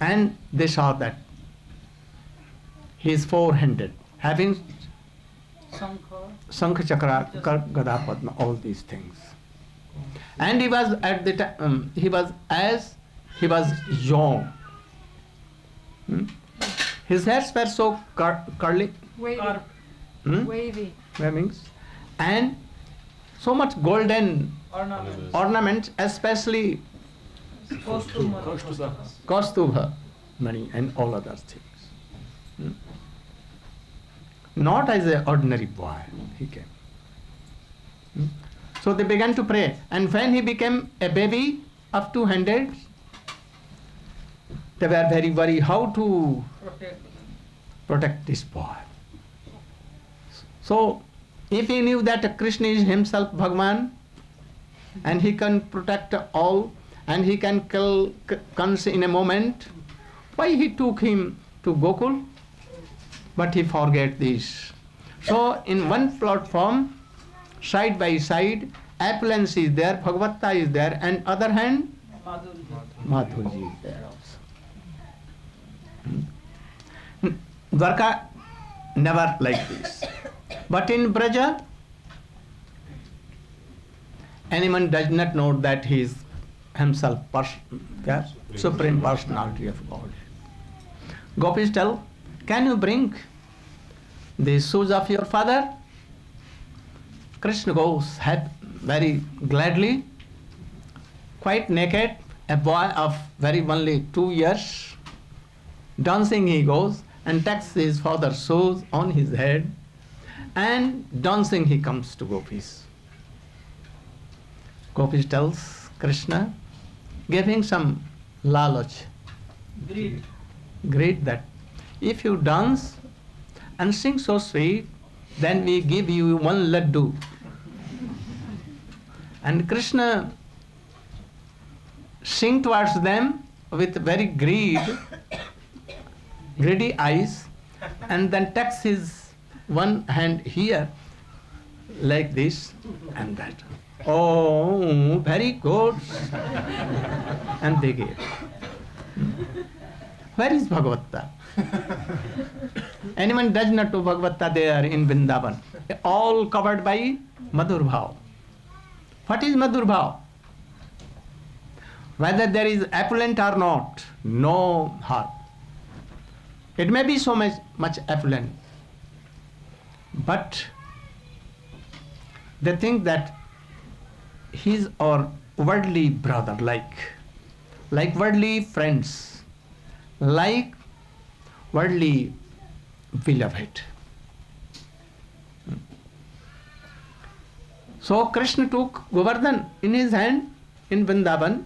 And they saw that he is four-handed, having Sankha Chakra, Gada Padma, all these things. And he was at the time, he was young. His hairs were so curly.
Wavy.
Means, and so much golden ornaments, especially Kaustubha, money and all other things. Not as an ordinary boy, he came. So they began to pray. And when he became a baby of 200, they were very worried how to protect this boy. So if he knew that Krishna is himself Bhagavan, and he can protect all, and he can kill Kansa in a moment, why he took him to Gokul? But he forget this. So in one platform, side by side, opulence is there, Bhagavata is there, and other hand, Madhurji is there also. Dwarka never like this. But in Braja, anyone does not know that he is himself supreme personality of God. Gopis tell, can you bring the shoes of your father? Krishna goes very gladly, quite naked, a boy of very only 2 years. Dancing he goes and takes his father's shoes on his head, and dancing he comes to Gopis. Gopis tells Krishna, giving some lalach, greed that if you dance and sing so sweet, then we give you one laddu And Krishna sing towards them with very greedy eyes, and then takes his one hand here like this and that. Oh, very good. And they gave. Where is Bhagavata? Anyone does not know Bhagavata there in Vrindavan. All covered by Madhur Bhav. What is Madhur Bhav? Whether there is opulent or not, no heart. It may be so much opulent, but they think that he's our worldly brother, like worldly friends, like worldly beloved. So Krishna took Govardhan in his hand in Vrindavan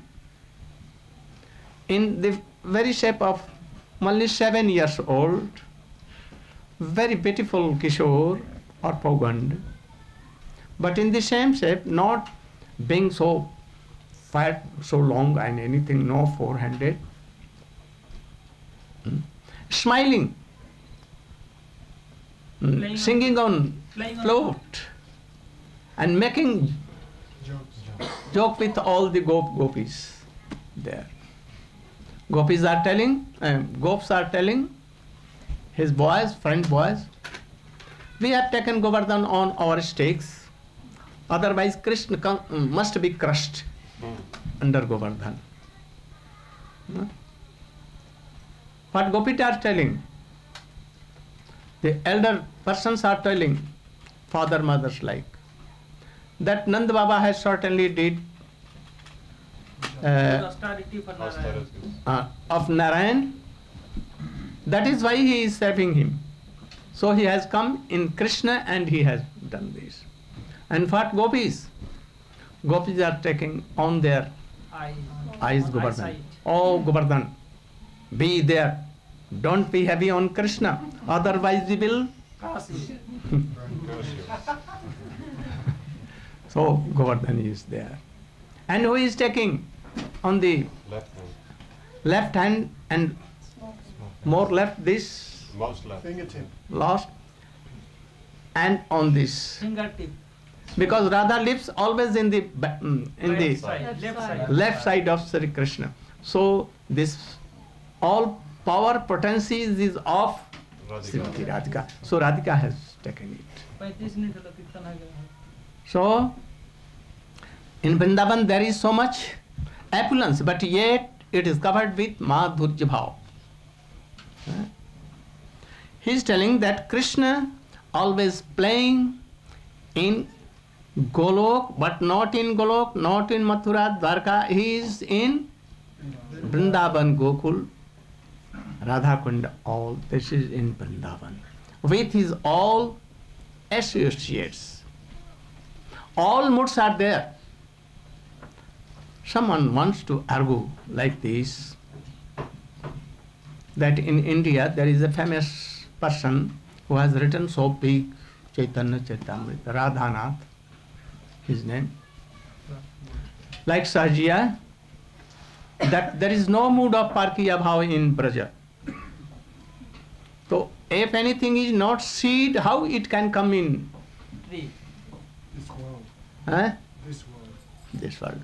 in the very shape of only 7 years old, very beautiful Kishore or Paugand, but in the same shape, not being so fat, so long and anything, no four-handed, smiling, singing on float, and making joke with all the gopis there. Gops are telling his boys, friend boys, we have taken Govardhan on our stakes, otherwise Krishna must be crushed under Govardhan. What gopis are telling? The elder persons are telling, father, mothers like, that Nand Baba has certainly did of Narayan. That is why he is serving him. So he has come in Krishna and he has done this. And what gopis? Gopis are taking on their eyes Govardhan. Oh Govardhan, be there. Don't be heavy on Krishna, otherwise we will. So Govardhan is there. And who is taking on the left hand and more left, this
Most left. Fingertip.
last, and on this,
Fingertip.
because Radha lives always in the left side of Sri Krishna. So this all power potencies is of Srimati Radhika. So Radhika has taken it. So in Vrindavan there is so much opulence, but yet it is covered with Madhurya Bhav. He is telling that Krishna always playing in Golok, but not in Golok, not in Mathura, Dwarka. He is in Vrindavan, Gokul, Radha Kunda, all. This is in Vrindavan. With his all associates. All moods are there. Someone wants to argue like this, that in India there is a famous person who has written so big Chaitanya Charitamrita, Radhanath, his name, like Sahajiya, that there is no mood of Parkiya Bhav in Braja. So if anything is not seed, how it can come in?
Tree.
This world.
Huh?
This world.
This world.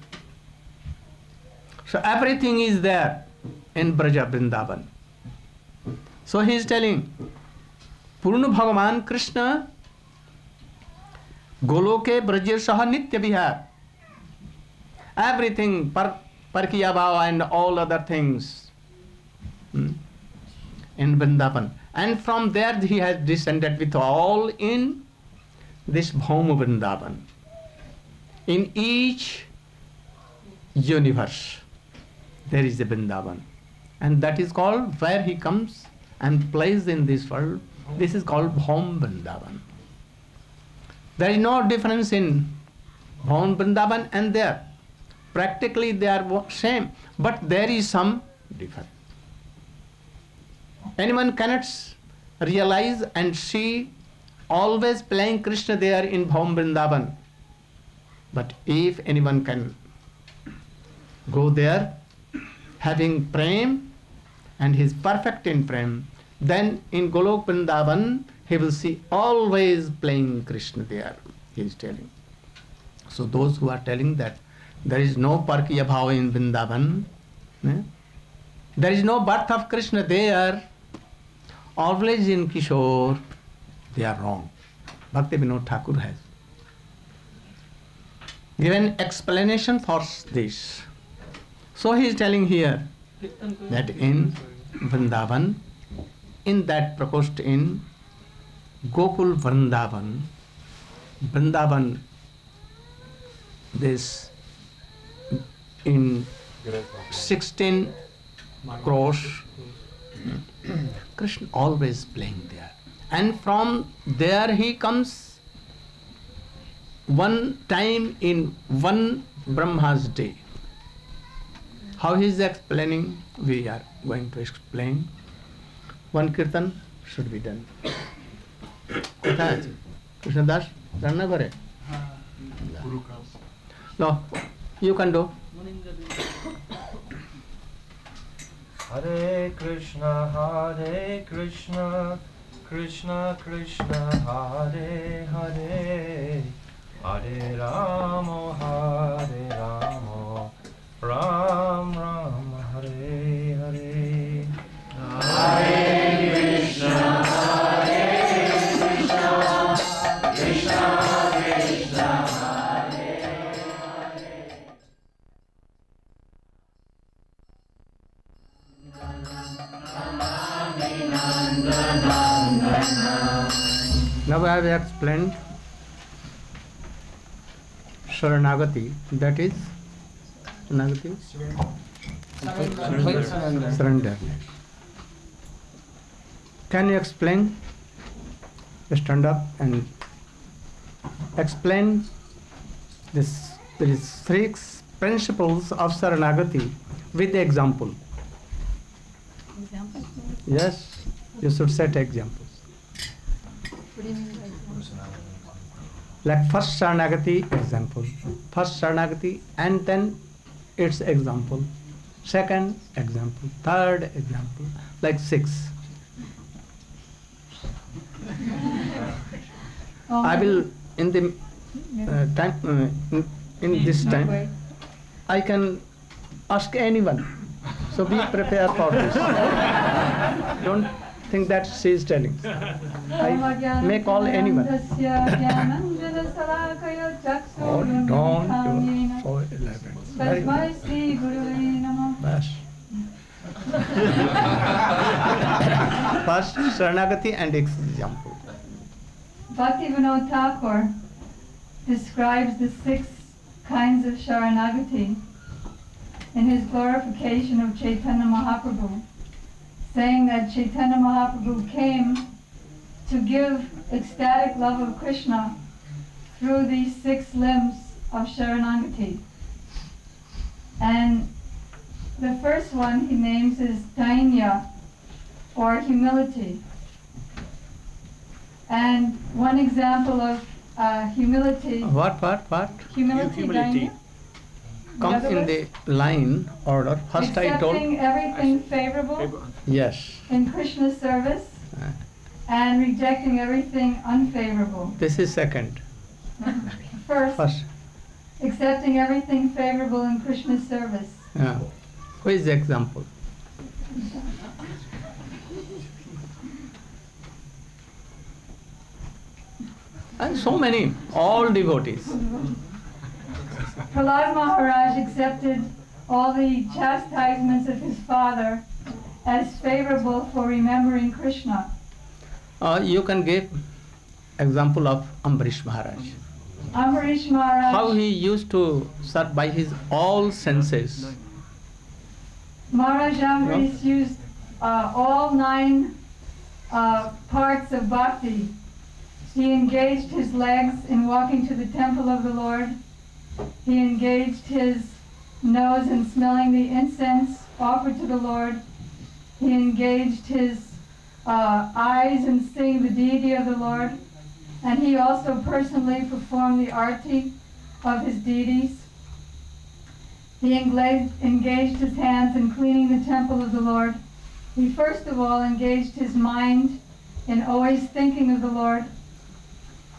So everything is there in Braja Vrindavan. So he is telling, Purna Bhagavan Krishna Goloke Braja Saha Nitya Vihar. Everything, Parkiya Bhava and all other things in Vrindavan. And from there he has descended with all in this Bhauma Vrindavan. In each universe there is a Vrindavan. And that is called, where he comes and plays in this world, this is called Bhaum Vrindavan. There is no difference in Bhaum Vrindavan and there. Practically they are same, but there is some difference. Anyone cannot realize and see always playing Krishna there in Bhaum Vrindavan. But if anyone can go there having prem and he is perfect in prem, then in Golok Vrindavan he will see always playing Krishna there, he is telling. So those who are telling that there is no Parkiya Bhava in Vrindavan, there is no birth of Krishna there, always in Kishore, they are wrong. Bhakti Vinod Thakur has given explanation for this. So he is telling here that in Vrindavan, in that Prakost in Gokul Vrindavan, this in 16 crores, Krishna always playing there. And from there he comes one time in one Brahma's day. How he is explaining, we are going to explain. One kirtan should be done. Krishna Das, Ranna Gore. No, you can do.
Hare Krishna, Krishna Krishna, Hare Hare, Hare Rama, Ram Ram, Hare Hare. Hare Krishna, Krishna Krishna, Hare Hare.
Now I have explained Sharanagati, that is Sharanagati? Surrender. Can you explain? Stand up and explain this. There is 6 principles of Sharanagati with the example.
Example?
Yes, you should set examples.
What do you mean by example?
Like first Sharanagati example, first Sharanagati and then its example, second example, third example, like 6.
Oh,
I will in the time in this time I can ask anyone. So be prepared for this. Don't think that she is telling. I may call anyone. Oh, don't do so 11. Very good. Bas. First Sharanagati and example.
Bhakti Vinod Thakur describes the 6 kinds of Sharanagati in his glorification of Chaitanya Mahaprabhu, saying that Chaitanya Mahaprabhu came to give ecstatic love of Krishna through these 6 limbs of Sharanagati. And the first one he names is Dainya, or humility. And one example of humility.
What?
Humility. Dainya?
Comes in the line order. First I told.
Accepting everything favorable
Yes.
in Krishna's service and rejecting everything unfavorable.
This is second.
First, accepting everything favorable in Krishna's service.
Who is the example? And so many, all devotees.
Prahlad Maharaj accepted all the chastisements of his father as favorable for remembering Krishna.
You can give example of Ambarish Maharaj.
Ambarish Maharaj.
How he used to serve by his all senses.
Maharaj Ambarish used all 9 parts of bhakti. He engaged his legs in walking to the temple of the Lord. He engaged his nose in smelling the incense offered to the Lord. He engaged his eyes in seeing the deity of the Lord. And he also personally performed the arti of his deities. He engaged his hands in cleaning the temple of the Lord. He first of all engaged his mind in always thinking of the Lord.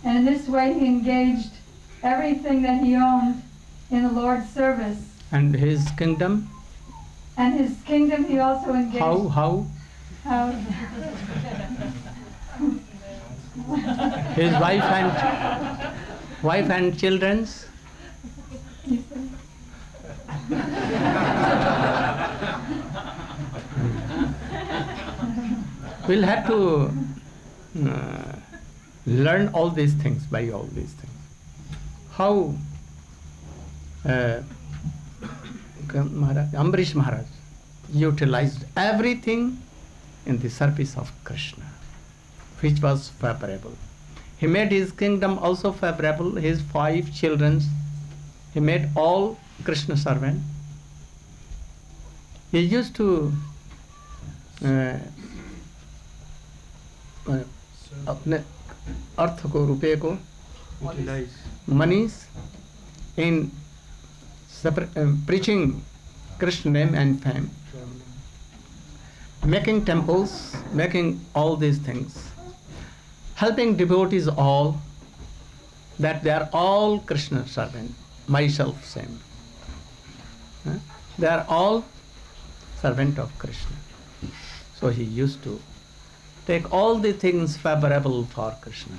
And in this way he engaged everything that he owned in the Lord's service.
And his kingdom?
And his kingdom he also engaged.
How?
How?
His wife and children's? We'll have to learn all these things by all these things. How Ambarish Maharaj utilized everything in the service of Krishna, which was favorable. He made his kingdom also favorable, his 5 children. He made all Krishna servant. He used to अपने अर्थ को रुपये को monies in preaching Krishna name and fame, making temples, making all these things, helping devotees all, that they are all Krishna servant, myself same. They are all servant of Krishna. So he used to take all the things favorable for Krishna.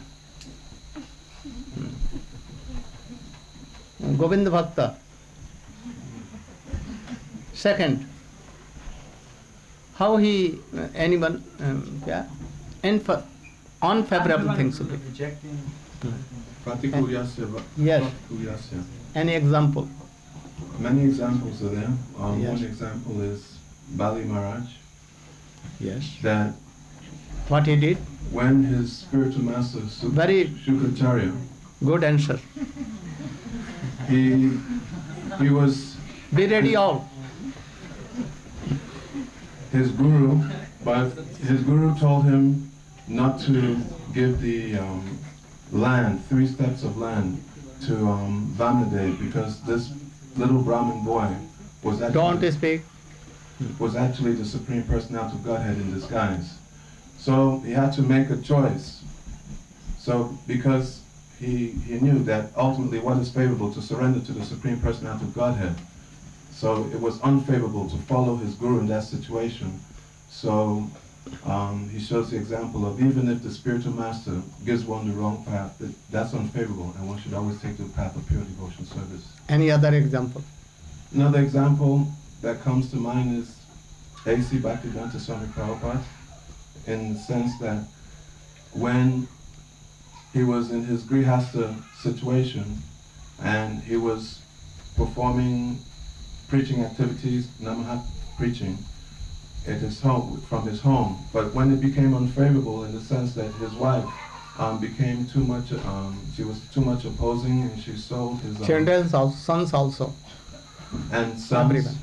Govinda Bhakta. Second, how he anyone unfavorable things will be. Yes. Any example?
Many examples are there.
Yes.
One example is Bali Maharaj.
Yes.
That
what he did?
When his spiritual master
Very
Shukracharya,
good answer.
He was.
Be ready all.
His guru told him not to give the land, 3 steps of land, to Vamnadev, because this little Brahmin boy was actually the Supreme Personality of Godhead in disguise. So he had to make a choice. So because he knew that ultimately what is favorable to surrender to the Supreme Personality of Godhead. So it was unfavorable to follow his guru in that situation. So he shows the example of even if the spiritual master gives one the wrong path, that's unfavorable, and one should always take the path of pure devotion service.
Any other example?
Another example that comes to mind is A.C. Bhaktivedanta Swami Prabhupada, in the sense that when he was in his Grihastha situation and he was performing preaching activities, Namahat preaching, at his home, from his home, but when it became unfavorable in the sense that his wife became too much, she was too much opposing, and she sold his
sons also,
and sons,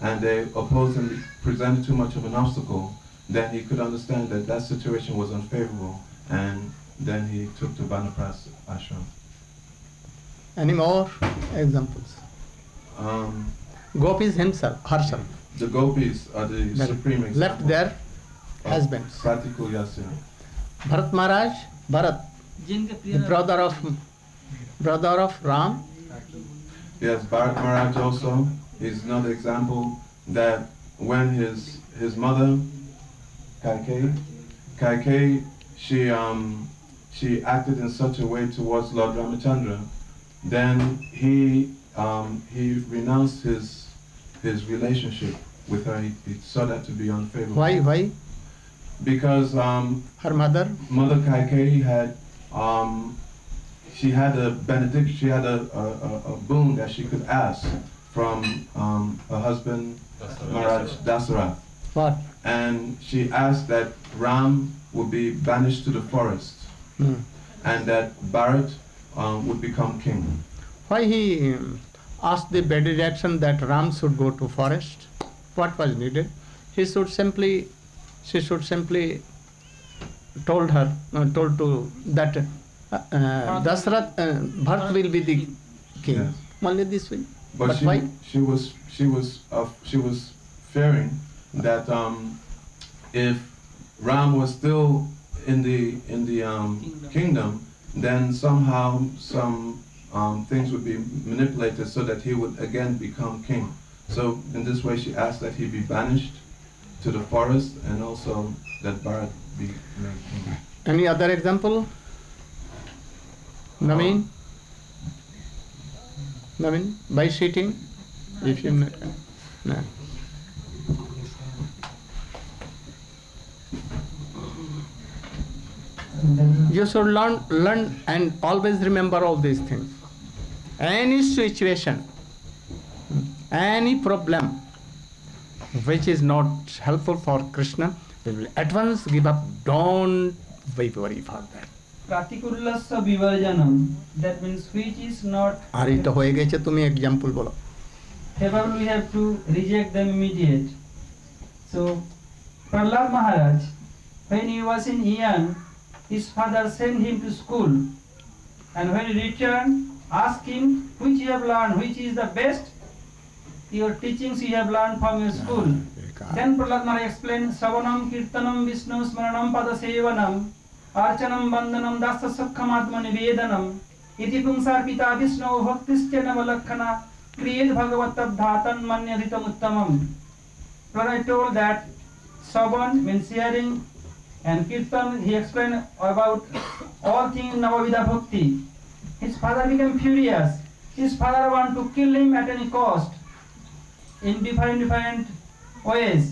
and they opposed him, presented too much of an obstacle. Then he could understand that that situation was unfavorable, and then he took to Banapras ashram.
Any more examples? Gopis herself.
The gopis are the supreme example.
Left their husbands.
Pratiku Yasya.
Bharat Maharaj, Bharat, the brother of Ram.
Yes, Bharat Maharaj also is another example that when his mother, Kaikeyi, she acted in such a way towards Lord Ramachandra, then he renounced his relationship with her. He saw that to be unfavorable.
Why?
Because
her mother
Kaikeyi had she had a benediction, she had a boon that she could ask from her husband Maharaj Dasarath.
What?
And she asked that Ram would be banished to the forest, and that Bharat would become king.
Why he asked the benediction that Ram should go to forest? What was needed? She should simply told to that Dasarath, Bharat will be the king.
Yes.
Only this way.
But
why?
she was fearing that if Ram was still in the kingdom, then somehow some things would be manipulated so that he would again become king. So in this way, she asked that he be banished to the forest, and also that Bharat be made king.
Any other example? Naveen? Naveen, by sitting? If you no. You should learn and always remember all these things. Any situation, any problem which is not helpful for Krishna, we will at once give up. Don't be worried for that.
Pratikullasya vivarjanam, that means which is not
আর এটা হয়ে গেছে, তুমি example বলো।
favorable, we have to reject them immediate. So Prahlad Maharaj, when he was in young, his father sent him to school, and when he returned, asked him which you have learned, which is the best your teachings you have learned from your school. Then Prahlad Maharaj explained, Savanam Kirtanam Vishnu Smaranam Padasevanam Archanam Bandhanam Dasa Sakhamatma Nivedanam Iti Pungsar Pita Vishnu Bhaktisya Navalakhana Kriyed Bhagavatab Dhatan Manyadhitam Uttamam. Prahlad told that Savan means hearing, and Kirtan he explained about all things in Navavida Bhakti. His father became furious. His father wanted to kill him at any cost in different ways.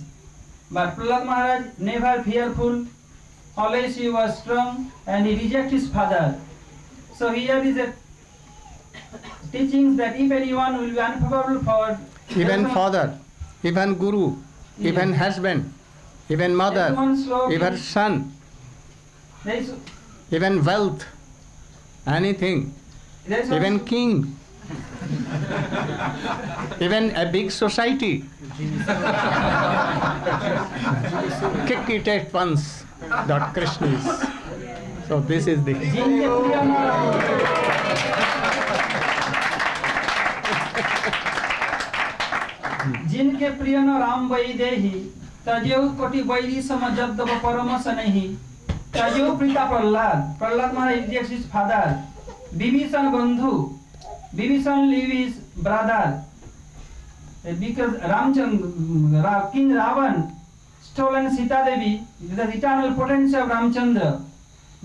But Prahlad Maharaj never fearful, always he was strong, and he rejected his father. So here is a teachings that if anyone will be unfavorable for
even father, even guru,
Yes.
even husband, even mother, even son, even wealth, anything, even king, even a big society, kick it at once that Krishna is. So this is the
जिनके प्रिय न राम वैदेही तजेऊ कोटि vary समजद्दव परमस नहीं तजेऊ Preeta Prahlad Maharaj rejects his father. Vibhishan Bandhu, Vibhishan leave his brother because King Ravan stolen Sita Devi, the eternal potential of Ramchandra.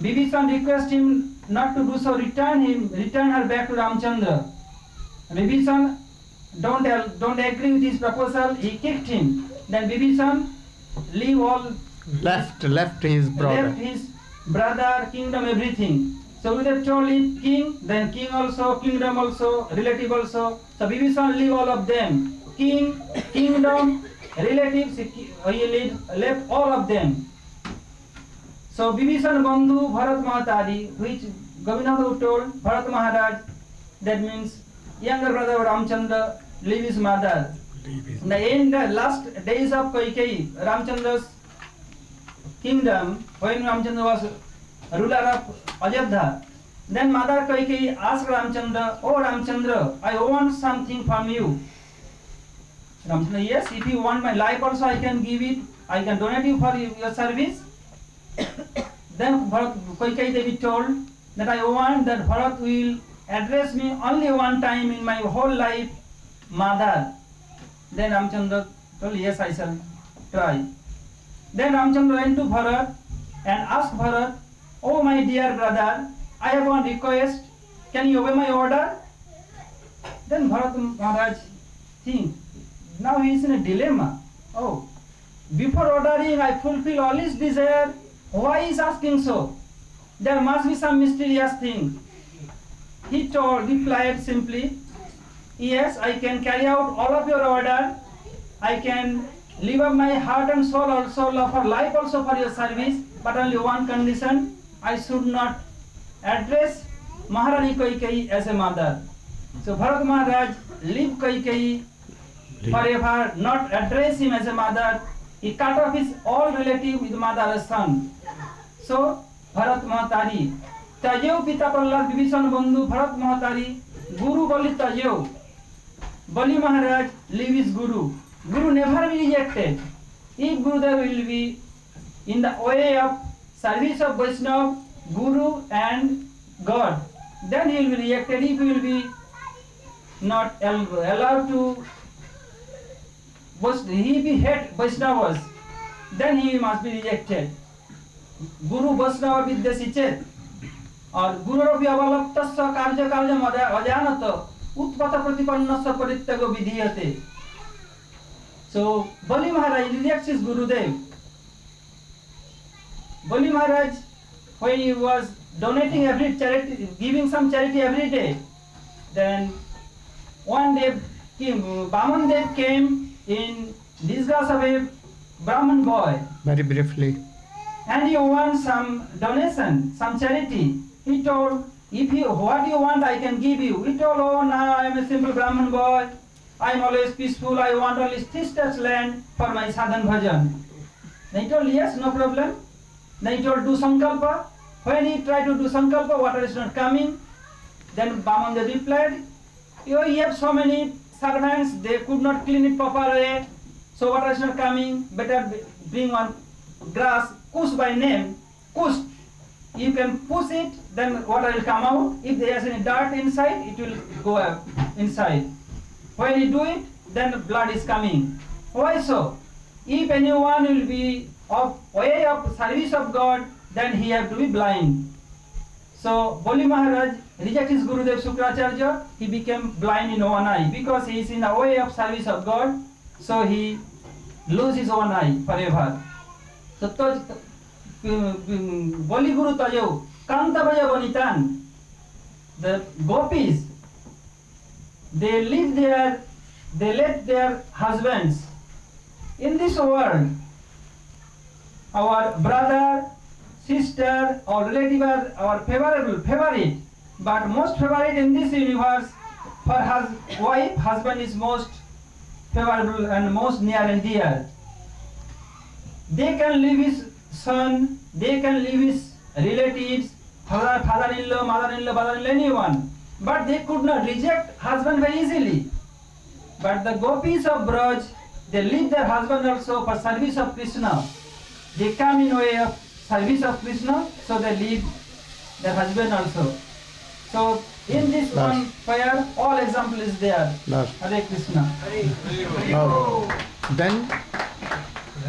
Vibhishan requests him not to do so, return her back to Ramchandra. Vibhishan don't agree with his proposal, he kicked him. Then Vibhishan
left his
brother, kingdom, everything. So we have told him king, then king also, kingdom also, relative also. So Vibhishan leave all of them. King, kingdom, relatives, he left all of them. So Vibhishan Bandhu Bharat Mahatari, which Govinda told Bharat Maharaj, that means younger brother of Ramchandra, leave his mother. In the last days of Kaikeyi, Ramchandra's kingdom, when Ramchandra was ruler of Ajodhya, then Mother Kaikeyi asked Ramchandra, "Oh Ramchandra, I want something from you." Ramchandra, "Yes, if you want my life also I can give it, I can donate you for your service." Then Kaikeyi Devi told that I want that Bharat will address me only one time in my whole life, Mother. Then Ramchandra told, "Yes, I shall try." Then Ramchandra went to Bharat and asked Bharat, "Oh my dear brother, I have one request. Can you obey my order?" Then Bharat Maharaj think, now he is in a dilemma. Oh, before ordering I fulfill all his desire. Why is asking so? There must be some mysterious thing. He replied simply, "Yes, I can carry out all of your order. I can leave up my heart and soul also, for life also for your service, but only one condition, I should not address Maharani Kaikeyi as a mother." So Bharat Maharaj leave Kaikeyi forever, not address him as a mother. He cut off his all relative with mother as son. So Bharat Mahatari, Tajeu Pita Prahlad Vibhishan Bandhu Bharat Mahatari Guru Bali Tajyo. Bali Maharaj leave his Guru. Guru never be rejected. If Gurudev will be in the way of service of Vaishnava, Guru and God, then he will be rejected. If he will be not allowed to, he be hate Vaishnavas, then he must be rejected. Guru Vaishnava Vidyasi Chet. और गुरुरपि अवलप्तस्य कार्यकार्यम् अजानत उत्पत प्रतिपन्नस्य परित्यागो विधीयते. So Bali Maharaj rejects his Gurudev. Bali Maharaj, when he was donating every charity, giving some charity every day, then one day Baman Dev came in disguise of a Brahman boy.
Very briefly.
And he wants some donation, some charity. He told, what you want, I can give you. He told, oh, now I am a simple Brahman boy. I am always peaceful. I want only 3 steps land for my sadhan bhajan. Then he told, yes, no problem. Then he told, do sankalpa. When he tried to do sankalpa, water is not coming. Then Bamandev replied, you have so many servants, they could not clean it properly. So water is not coming. Better bring one grass, kush by name, kush. You can push it, then water will come out. If there is any dirt inside, it will go up inside. When you do it, then blood is coming. Why so? If anyone will be of way of service of God, then he have to be blind. So Bali Maharaj rejected his Gurudev Sukracharya. He became blind in one eye because he is in the way of service of God. So he loses his one eye forever. So Bali Guru Tayo, Kantavaya Banitan, the gopis, they live there, they let their husbands. In this world, our brother, sister, or relative are our favorite, but most favorite in this universe, for wife, husband is most favorable and most near and dear. They can leave his son, they can leave his relatives, father-in-law, mother-in-law, brother-in-law, anyone. But they could not reject husband very easily. But the gopis of Braj, they leave their husband also for service of Krishna. They come in way of service of Krishna, so they leave their husband also. So in this one prayer, all example is there. Hare Krishna.
Then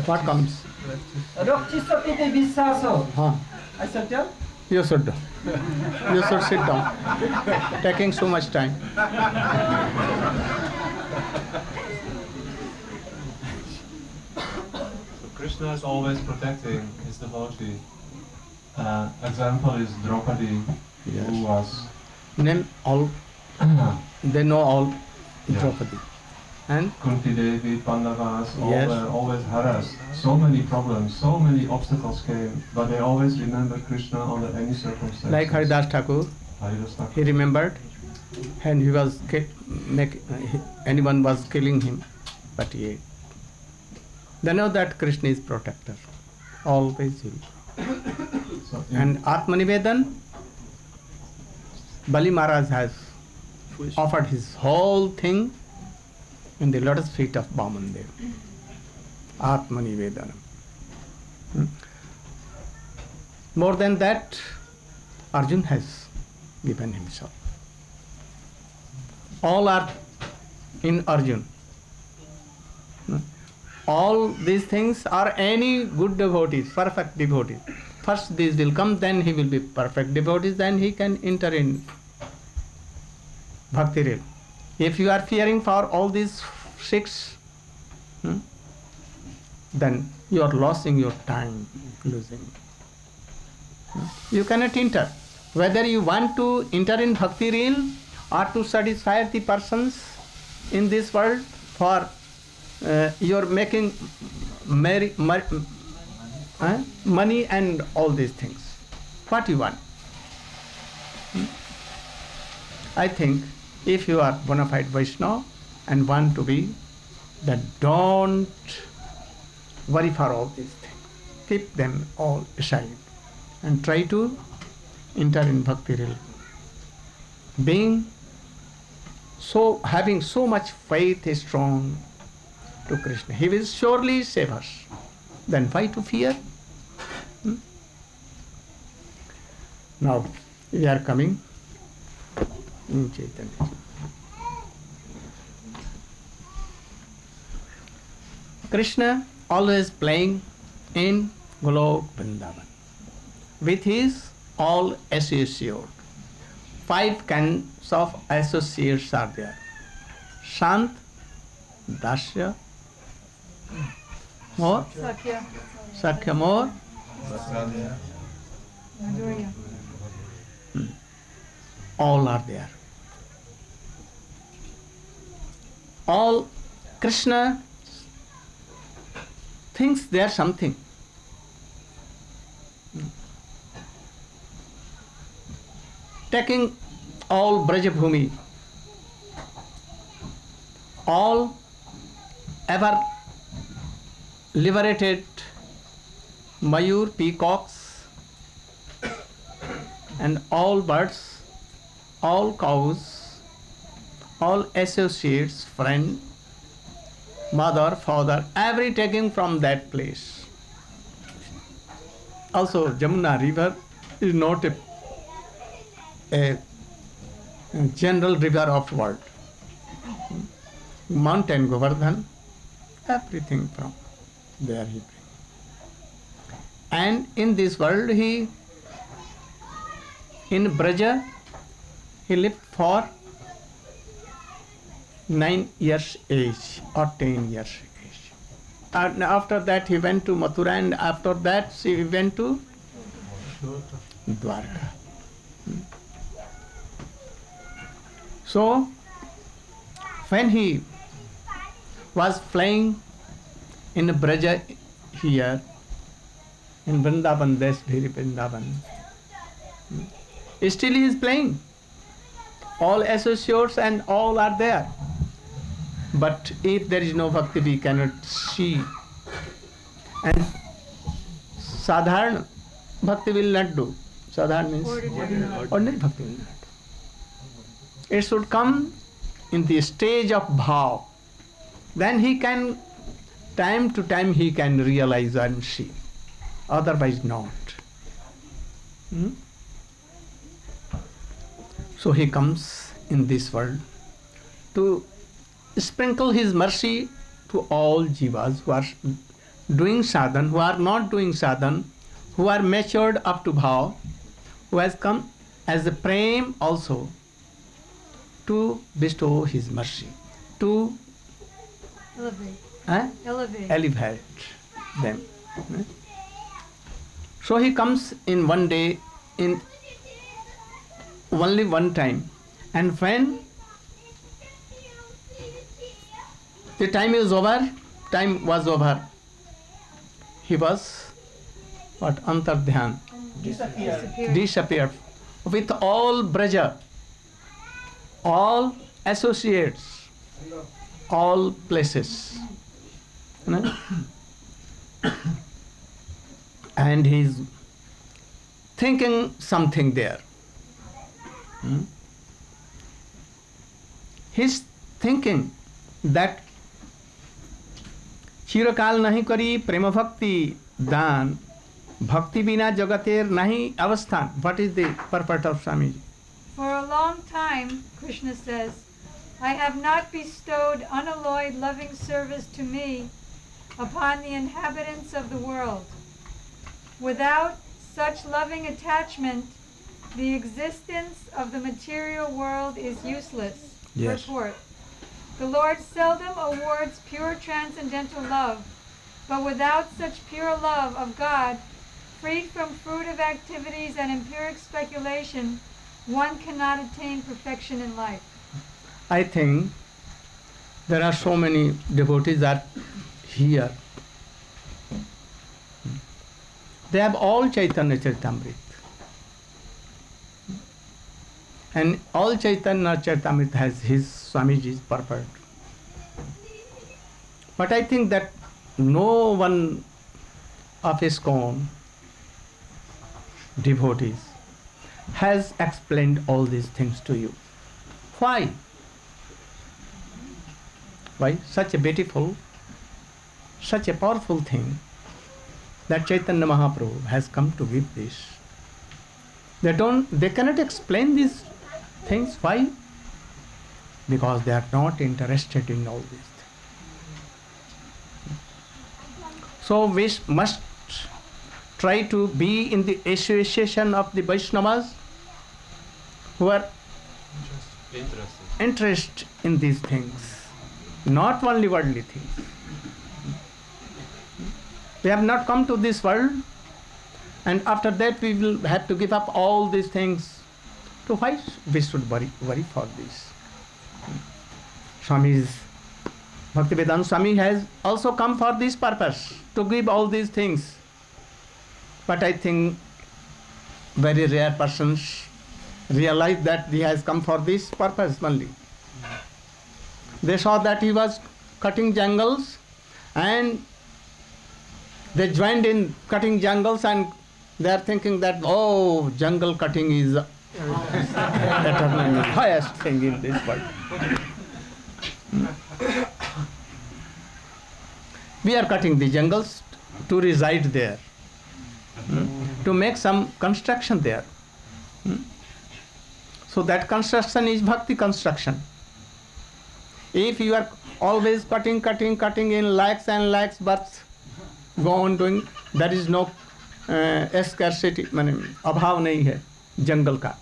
what comes?
Rakchisapite Vissaso. I shall tell?
You should sit down. Taking so much time.
So Krishna is always protecting his devotee. Example is Draupadi, who was...
Name all. They know all Draupadi. And
Kunti Devi, Pandavas, were always harassed. So many problems, so many obstacles came, but they always remembered Krishna under any circumstance.
Like Haridas Thakur, he remembered, and he was anyone was killing him, but he. They know that Krishna is protector, always he. And Atmanivedan, Bali Maharaj has offered his whole thing in the lotus feet of Bamandev. Atmanivedanam. More than that, Arjun has given himself. All are in Arjun. All these things are any good devotees, perfect devotees. First these will come, then he will be perfect devotees, then he can enter in Bhakti realm. If you are fearing for all these 6, then you are losing your time, losing. You cannot enter. Whether you want to enter in Bhakti realm or to satisfy the persons in this world for your making money and all these things. What you want? I think if you are bona fide Vaishnava and want to be, then don't worry for all these things. Keep them all aside and try to enter in Bhakti realm. Being so having so much faith is strong to Krishna. He will surely save us. Then why to fear? Now we are coming in Chaitanya. Krishna always playing in Golok Vrindavan with his all associates. 5 kinds of associates are there. Sant, Dasya, more, Sakya more, all are there. All Krishna thinks they are something. Taking all Brajabhumi, all ever liberated Mayur, peacocks, and all birds, all cows, all associates, friend, mother, father, every taking from that place. Also, Jamuna river is not a general river of world. Mountain Govardhan, everything from there he brings. And in this world in Braja, he lived for 9 years age or 10 years age. And after that he went to Mathura, and after that he went to Dwarka. So, when he was playing in Braja here, in Vrindavan, Desbhiri Vrindavan, still he is playing. All associates and all are there. But if there is no bhakti, we cannot see. And sadharana bhakti will not do. Sadharana means ordinary bhakti will not do. It should come in the stage of bhav. Then he can, time to time he can realize and see. Otherwise not. So he comes in this world to sprinkle his mercy to all jivas who are doing sadhan, who are not doing sadhan, who are matured up to bhav, who has come as a prem also to bestow his mercy, to elevate them. So he comes in one day, in only one time, and when the time was over, he was antardhyan, disappeared with all Braja, all associates, all places. And he is thinking something there. He is thinking that चिरकाल नहीं करी प्रेम भक्ति दान भक्ति बिना जगतेर नहीं अवस्थान. What is the purport of Swamiji?
For a long time, Krishna says, I have not bestowed unalloyed loving service to me upon the inhabitants of the world. Without such loving attachment, the existence of the material world is useless.
Yes.
Purport. The Lord seldom awards pure transcendental love, but without such pure love of God, freed from fruitive activities and empiric speculation, one cannot attain perfection in life.
I think there are so many devotees that here. They have all Chaitanya Charitamrita. And all Chaitanya Charitamrita has his Swamiji's purport. But I think that no one of his own devotees has explained all these things to you. Why? Why? Such a beautiful, such a powerful thing that Chaitanya Mahaprabhu has come to give this. They cannot explain these things. Why? Because they are not interested in all these things. So we must try to be in the association of the Vaishnavas who are interested in these things, not only worldly things. We have not come to this world, and after that we will have to give up all these things. So why we should worry for this? Bhaktivedanta Swami has also come for this purpose, to give all these things. But I think very rare persons realize that he has come for this purpose only. They saw that he was cutting jungles, and they joined in cutting jungles, and they are thinking that, oh, jungle cutting is the highest thing in this world. We are cutting the jungles to reside there, to make some construction there. So that construction is bhakti construction. If you are always cutting in lakhs and lakhs, but go on doing, there is no scarcity, abhav nahi hai jungle ka.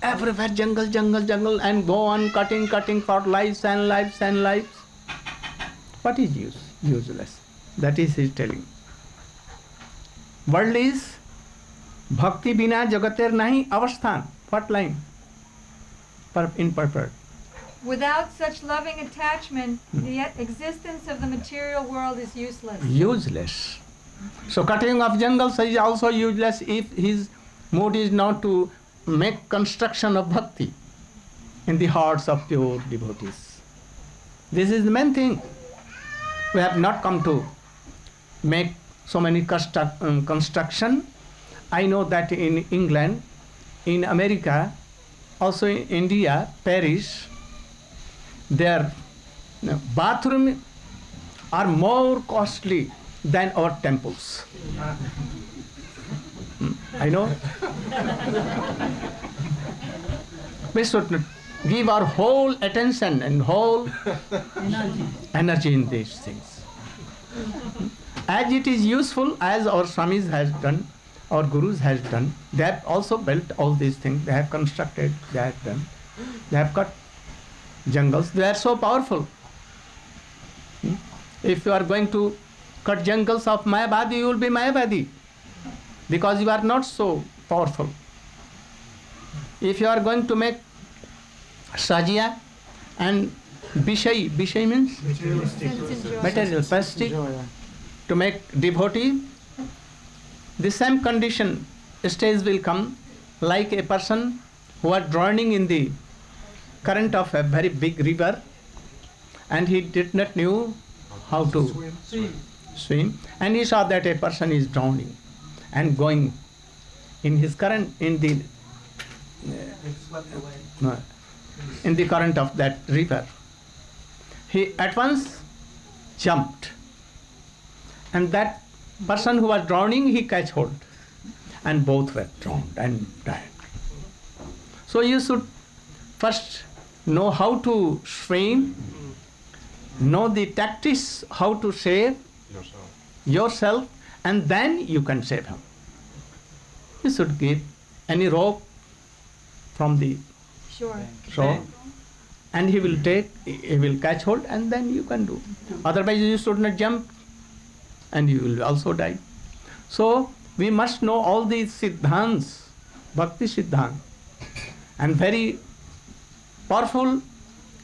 Everywhere jungle, and go on cutting for lives and lives and lives. What is use? Useless. That is his telling. World is bhakti bina jagater nahi avasthan. What line? In purport.
Without such loving attachment, the existence of the material world is useless.
Useless. So cutting of jungles is also useless if his mood is not to make construction of bhakti in the hearts of pure devotees. This is the main thing. We have not come to make so many construction. I know that in England, in America, also in India, Paris, their bathrooms are more costly than our temples. I know. We should give our whole attention and whole energy in these things. As it is useful, as our Swamis has done, our Gurus has done, they have also built all these things, they have constructed, they have done, they have cut jungles, they are so powerful. If you are going to cut jungles of Mayavadi, you will be Mayavadi, because you are not so powerful. If you are going to make Sajya and Bishai means materialistic, to make devotee, the same condition stage will come like a person who are drowning in the current of a very big river, and he did not knew how to swim, and he saw that a person is drowning and going in his current, in the current of that river. He at once jumped, and that person who was drowning, he catch hold, and both were drowned and died. So you should first know how to swim, know the tactics how to save yourself, and then you can save him. You should give any rope from the shore, and he will catch hold, and then you can do. Otherwise you should not jump, and you will also die. So we must know all these siddhants, bhakti siddhant, and very powerful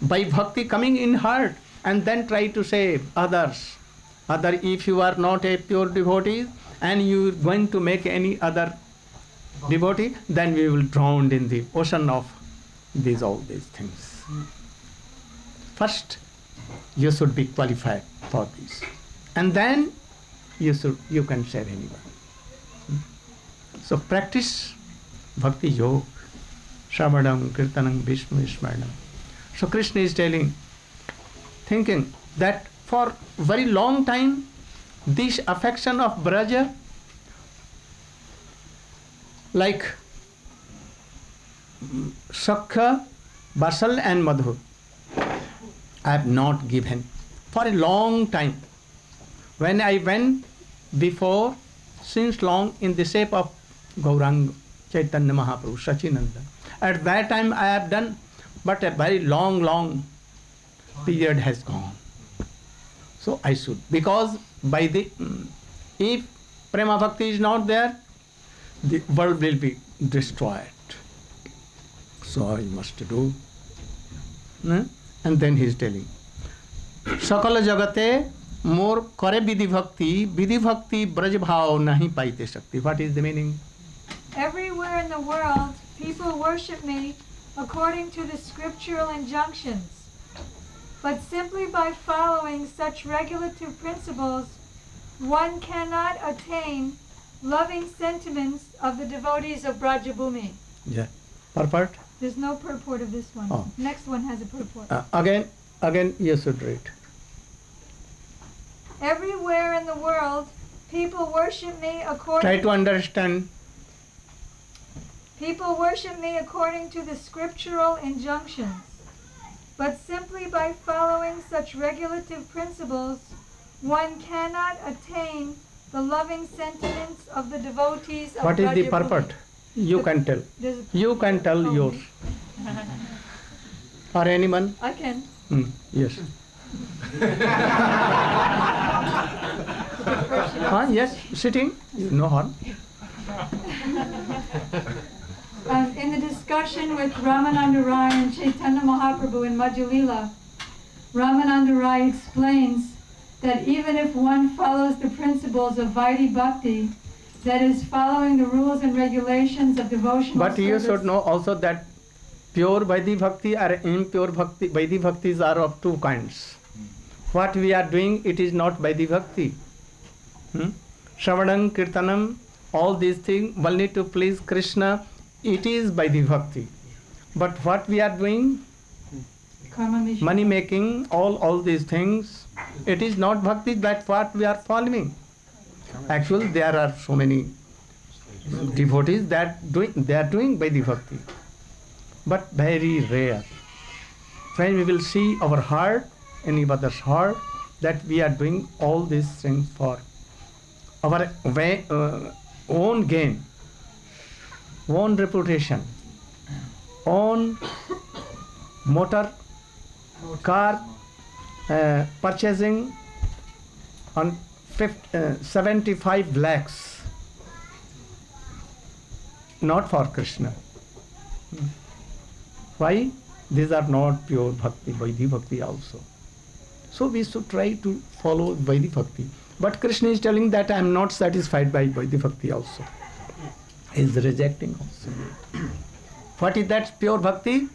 by bhakti coming in heart, and then try to save others. If you are not a pure devotee and you are going to make any other devotee, then we will drown in the ocean of all these things. First, you should be qualified for this, and then you can save anyone. So practice bhakti yoga, shravanam, kirtanam, Vishnu smaranam. So Krishna is telling, thinking that for very long time this affection of Braja, like Sakha, Basal and Madhur, I have not given for a long time. When I went before, since long, in the shape of Gauranga, Chaitanya Mahaprabhu, Sachinanda, at that time I have done, but a very long period has gone. So I should, because by the, if Prema Bhakti is not there, the world will be destroyed. So I must do. And then he is telling, Sakala Jagate more kare vidhi bhakti braj bhav nahi paite shakti. What is the meaning?
Everywhere in the world, people worship me according to the scriptural injunctions. But simply by following such regulative principles, one cannot attain loving sentiments of the devotees of Brajabhumi.
Yeah. Purport?
There's no purport of this one.
Oh.
Next one has a purport.
Again you should read.
Everywhere in the world, people worship me according...
Try to understand.
People worship me according to the scriptural injunctions. But simply by following such regulative principles, one cannot attain the loving sentiments of the devotees of
What is the
Brajabhumi.
purport? You can tell. You can tell yours. Or anyone?
I can.
Yes. Yes, sitting, no harm.
In the discussion with Ramananda Rai and Chaitanya Mahaprabhu in Madhya Lila, Ramananda Rai explains that even if one follows the principles of Vaidhi Bhakti, that is, following the rules and regulations of devotional
But you
service,
should know also that pure Vaidhi Bhakti or impure Bhakti, Vaidhi Bhaktis are of two kinds. What we are doing, it is not Vaidhi Bhakti. Shravanam, Kirtanam, all these things, only to please Krishna, it is Vaidhi Bhakti. But what we are doing, money making, all these things, it is not Bhakti, that's what we are following. Actually, there are so many devotees that they are doing Vaidhi Bhakti, but very rare. When we will see our heart, anybody's heart, that we are doing all these things for our own gain, own reputation, own motor car purchasing on 75 lakhs, not for Krishna. Why? These are not pure bhakti, Vaidhi Bhakti also. So we should try to follow Vaidhi Bhakti. But Krishna is telling that I am not satisfied by Vaidhi Bhakti also. He is rejecting also. What is that pure bhakti?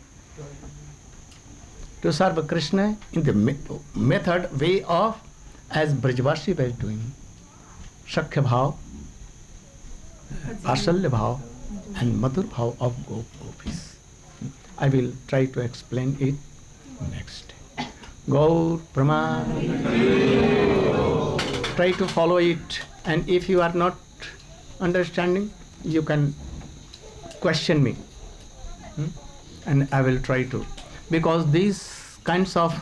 To serve Krishna in the method, way of, as Brajvasi was doing. Shakhya bhav, Asalya bhav, and Madhur bhav of gopis. I will try to explain it next. Gaur Praman. Try to follow it, and if you are not understanding, you can question me, and I will try to. Because these kinds of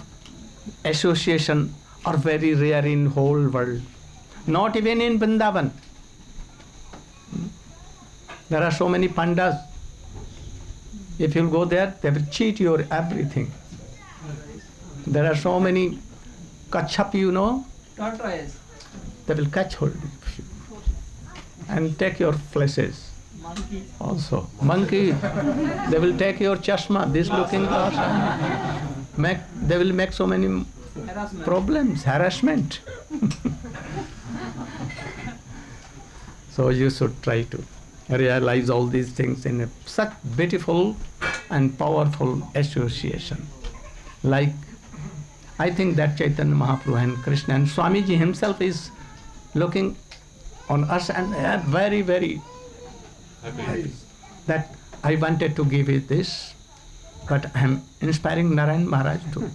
association are very rare in whole world. Not even in Vrindavan. There are so many pandas. If you go there, they will cheat your everything. There are so many kachap, you know.
Tortoise.
They will catch hold of you and take your fleshes.
Monkey.
Also, monkey. They will take your chashma, this looking glass. They will make so many problems, harassment. So you should try to realize all these things in such beautiful and powerful association. Like, I think that Chaitanya Mahaprabhu and Krishna and Swamiji himself is looking on us and very, very happy that I wanted to give it this, but I am inspiring Narayan Maharaj to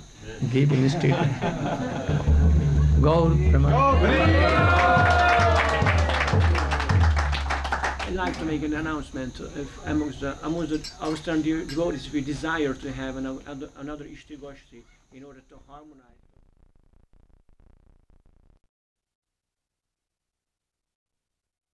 give instead. Gaur
I'd like to make an announcement amongst the Austrian devotees. We desire to have another Ishti Goshti in order to harmonize.